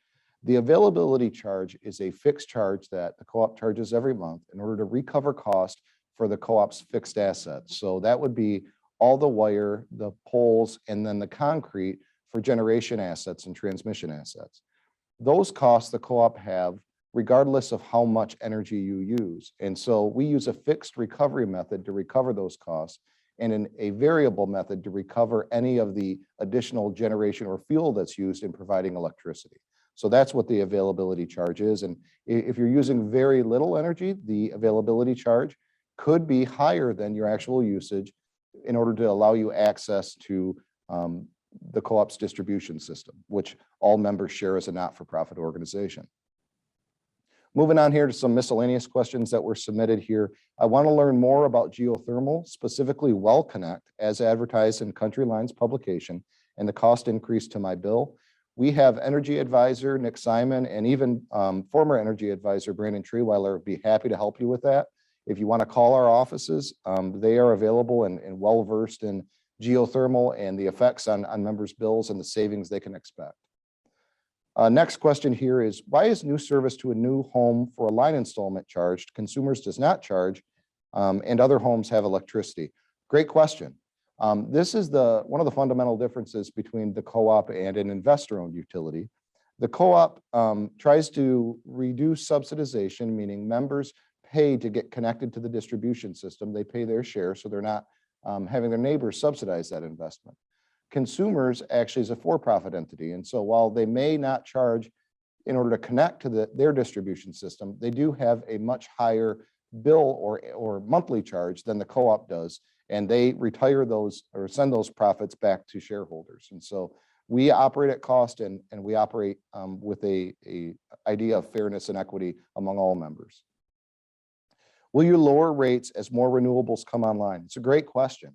C: The availability charge is a fixed charge that the co-op charges every month in order to recover cost for the co-op's fixed assets. So that would be all the wire, the poles, and then the concrete for generation assets and transmission assets. Those costs the co-op have regardless of how much energy you use. And so we use a fixed recovery method to recover those costs and a variable method to recover any of the additional generation or fuel that's used in providing electricity. So that's what the availability charge is. And if you're using very little energy, the availability charge could be higher than your actual usage in order to allow you access to the co-op's distribution system, which all members share as a not-for-profit organization. Moving on here to some miscellaneous questions that were submitted here. I want to learn more about geothermal, specifically Well Connect, as advertised in Country Line's publication, and the cost increase to my bill. We have Energy Advisor Nick Simon and even former Energy Advisor Brandon Treeweiler would be happy to help you with that. If you want to call our offices, they are available and well-versed in geothermal and the effects on members' bills and the savings they can expect. Next question here is, why is new service to a new home for a line installment charged? Consumers does not charge, and other homes have electricity. Great question. This is one of the fundamental differences between the co-op and an investor-owned utility. The co-op tries to reduce subsidization, meaning members pay to get connected to the distribution system. They pay their share, so they're not having their neighbors subsidize that investment. Consumers actually is a for-profit entity. And so while they may not charge in order to connect to their distribution system, they do have a much higher bill or monthly charge than the co-op does. And they retire those or send those profits back to shareholders. And so we operate at cost and we operate with a idea of fairness and equity among all members. Will you lower rates as more renewables come online? It's a great question.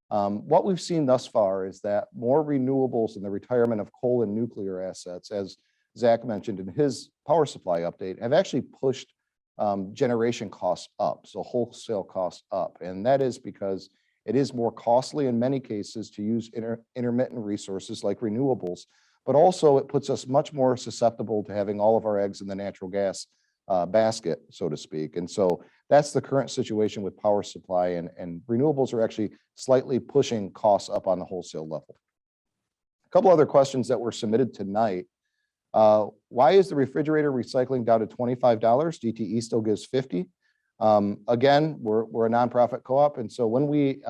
C: What we've seen thus far is that more renewables and the retirement of coal and nuclear assets, as Zach mentioned in his power supply update, have actually pushed generation costs up, so wholesale costs up. And that is because it is more costly in many cases to use intermittent resources like renewables, but also it puts us much more susceptible to having all of our eggs in the natural gas basket, so to speak. And so that's the current situation with power supply, and renewables are actually slightly pushing costs up on the wholesale level. A couple other questions that were submitted tonight. Why is the refrigerator recycling down to $25? DTE still gives 50. Again, we're a nonprofit co-op, and so when we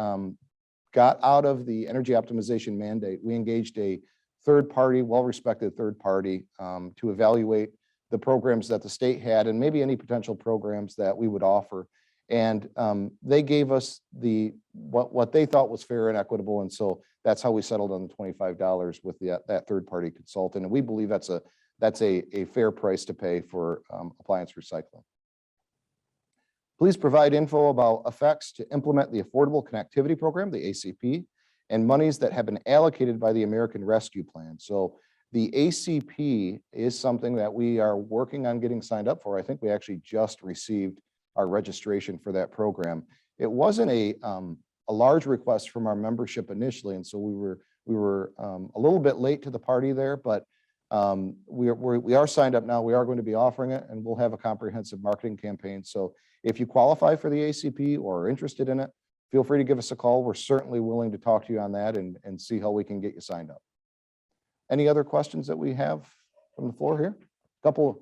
C: got out of the energy optimization mandate, we engaged a third-party, well-respected third party to evaluate the programs that the state had and maybe any potential programs that we would offer. And they gave us what they thought was fair and equitable, and so that's how we settled on the $25 with that third-party consultant. And we believe that's a fair price to pay for appliance recycling. Please provide info about effects to implement the Affordable Connectivity Program, the ACP, and monies that have been allocated by the American Rescue Plan. So the ACP is something that we are working on getting signed up for. I think we actually just received our registration for that program. It wasn't a large request from our membership initially, and so we were a little bit late to the party there, but we are signed up now. We are going to be offering it, and we'll have a comprehensive marketing campaign. So if you qualify for the ACP or are interested in it, feel free to give us a call. We're certainly willing to talk to you on that and see how we can get you signed up. Any other questions that we have from the floor here? Couple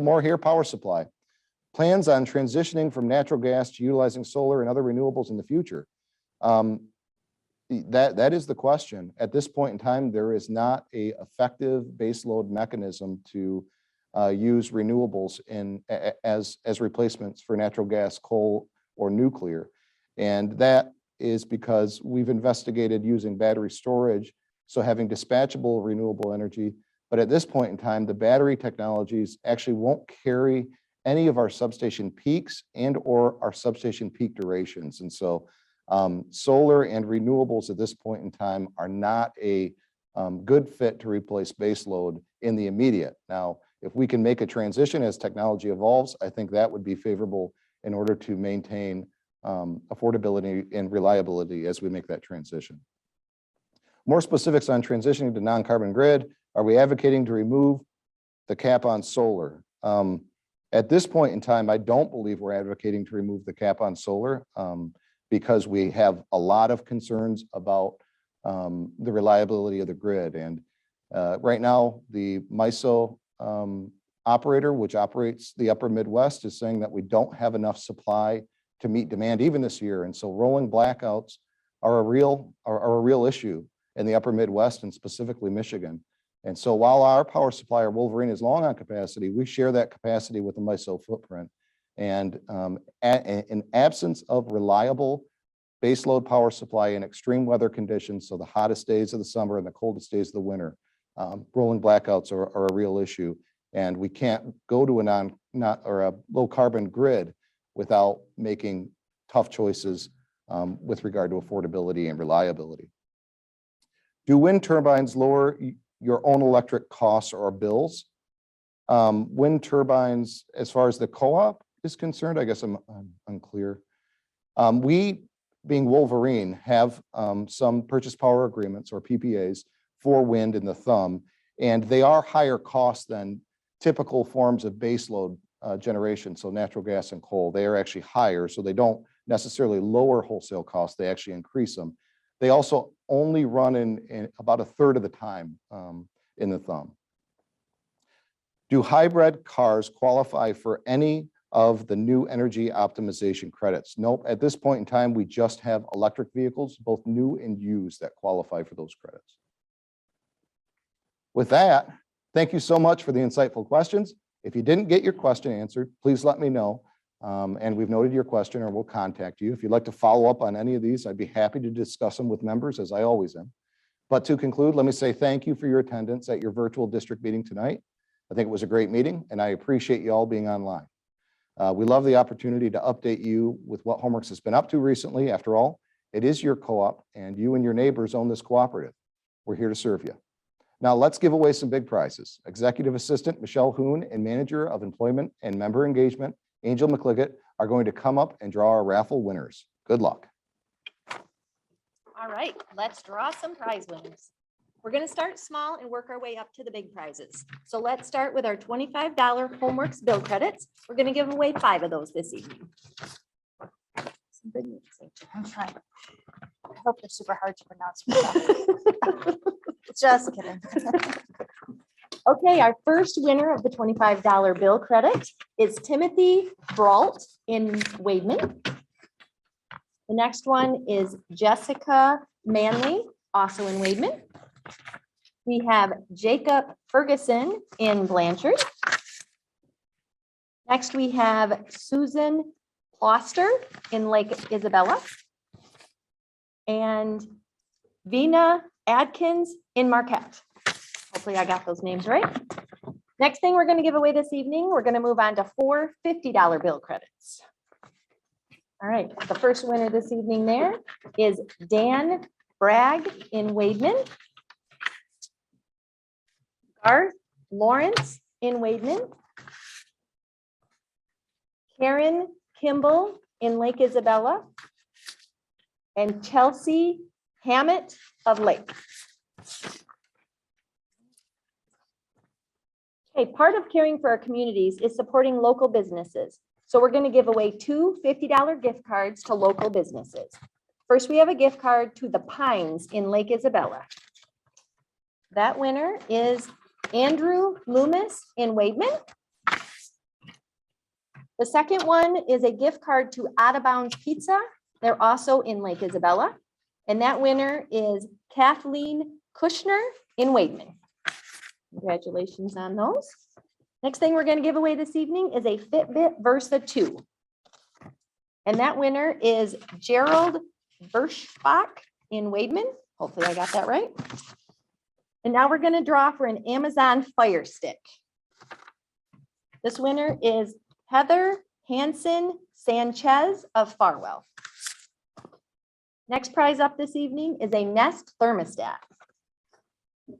C: more here. Power supply. Plans on transitioning from natural gas to utilizing solar and other renewables in the future. That is the question. At this point in time, there is not an effective baseload mechanism to use renewables as replacements for natural gas, coal, or nuclear. And that is because we've investigated using battery storage, so having dispatchable renewable energy. But at this point in time, the battery technologies actually won't carry any of our substation peaks and or our substation peak durations. And so solar and renewables at this point in time are not a good fit to replace baseload in the immediate. Now, if we can make a transition as technology evolves, I think that would be favorable in order to maintain affordability and reliability as we make that transition. More specifics on transitioning to non-carbon grid. Are we advocating to remove the cap on solar? At this point in time, I don't believe we're advocating to remove the cap on solar because we have a lot of concerns about the reliability of the grid. And right now, the MISO operator, which operates the upper Midwest, is saying that we don't have enough supply to meet demand even this year. And so rolling blackouts are a real issue in the upper Midwest and specifically Michigan. And so while our power supplier Wolverine is long on capacity, we share that capacity with the MISO footprint. And in absence of reliable baseload power supply in extreme weather conditions, so the hottest days of the summer and the coldest days of the winter, rolling blackouts are a real issue. And we can't go to a low carbon grid without making tough choices with regard to affordability and reliability. Do wind turbines lower your own electric costs or bills? Wind turbines, as far as the co-op is concerned, I guess I'm unclear. We, being Wolverine, have some purchase power agreements or PPAs for wind in the thumb, and they are higher cost than typical forms of baseload generation, so natural gas and coal. They are actually higher, so they don't necessarily lower wholesale costs, they actually increase them. They also only run in about a third of the time in the thumb. Do hybrid cars qualify for any of the new energy optimization credits? Nope. At this point in time, we just have electric vehicles, both new and used, that qualify for those credits. With that, thank you so much for the insightful questions. If you didn't get your question answered, please let me know. And we've noted your question, or we'll contact you. If you'd like to follow up on any of these, I'd be happy to discuss them with members, as I always am. But to conclude, let me say thank you for your attendance at your virtual district meeting tonight. I think it was a great meeting, and I appreciate you all being online. We love the opportunity to update you with what Homeworks has been up to recently. After all, it is your co-op and you and your neighbors own this cooperative. We're here to serve you. Now let's give away some big prizes. Executive Assistant Michelle Hoon and Manager of Employment and Member Engagement, Angel McCliggett, are going to come up and draw our raffle winners. Good luck.
G: All right, let's draw some prize winners. We're going to start small and work our way up to the big prizes. So let's start with our $25 Homeworks bill credits. We're going to give away 5 of those this evening. Some good news.
K: I'm trying. I hope they're super hard to pronounce. Just kidding.
G: Okay, our first winner of the $25 bill credit is Timothy Brault in Wademan. The next one is Jessica Manley, also in Wademan. We have Jacob Ferguson in Blanchard. Next, we have Susan Kloster in Lake Isabella. And Vina Adkins in Marquette. Hopefully I got those names right. Next thing we're going to give away this evening, we're going to move on to 4 $50 bill credits. All right, the first winner this evening there is Dan Bragg in Wademan. Garth Lawrence in Wademan. Karen Kimball in Lake Isabella. And Chelsea Hammett of Lake. Okay, part of caring for our communities is supporting local businesses. So we're going to give away 2 $50 gift cards to local businesses. First, we have a gift card to the Pines in Lake Isabella. That winner is Andrew Loomis in Wademan. The second one is a gift card to Out of Bounds Pizza. They're also in Lake Isabella. And that winner is Kathleen Kushner in Wademan. Congratulations on those. Next thing we're going to give away this evening is a Fitbit Versa 2. And that winner is Gerald Berschbach in Wademan. Hopefully I got that right. And now we're going to draw for an Amazon Fire Stick. This winner is Heather Hansen Sanchez of Farwell. Next prize up this evening is a Nest thermostat.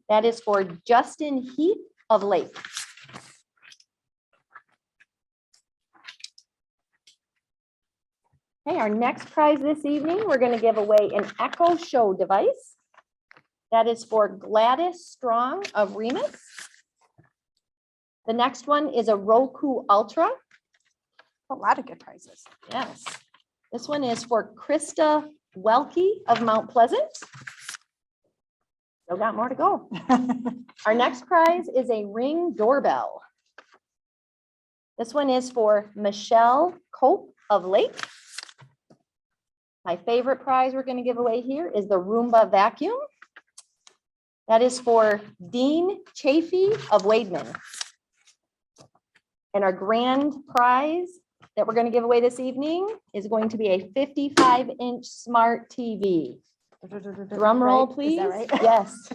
G: That is for Justin Heath of Lake. Okay, our next prize this evening, we're going to give away an Echo Show device. That is for Gladys Strong of Remus. The next one is a Roku Ultra.
K: A lot of good prizes.
G: Yes. This one is for Krista Welke of Mount Pleasant. Still got more to go. Our next prize is a Ring doorbell. This one is for Michelle Cope of Lake. My favorite prize we're going to give away here is the Roomba vacuum. That is for Dean Chafee of Wademan. And our grand prize that we're going to give away this evening is going to be a 55-inch smart TV. Drum roll,
K: Right?
G: please.
K: Is that right?
G: Yes.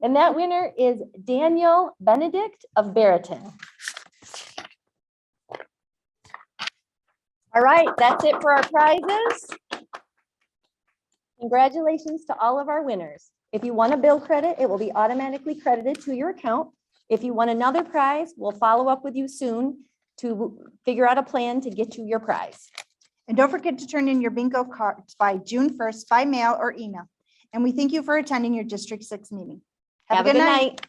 G: And that winner is Daniel Benedict of Barrington. All right, that's it for our prizes. Congratulations to all of our winners. If you want a bill credit, it will be automatically credited to your account. If you want another prize, we'll follow up with you soon to figure out a plan to get you your prize.
K: And don't forget to turn in your bingo cards by June 1st by mail or email. And we thank you for attending your District 6 meeting.
G: Have a good night.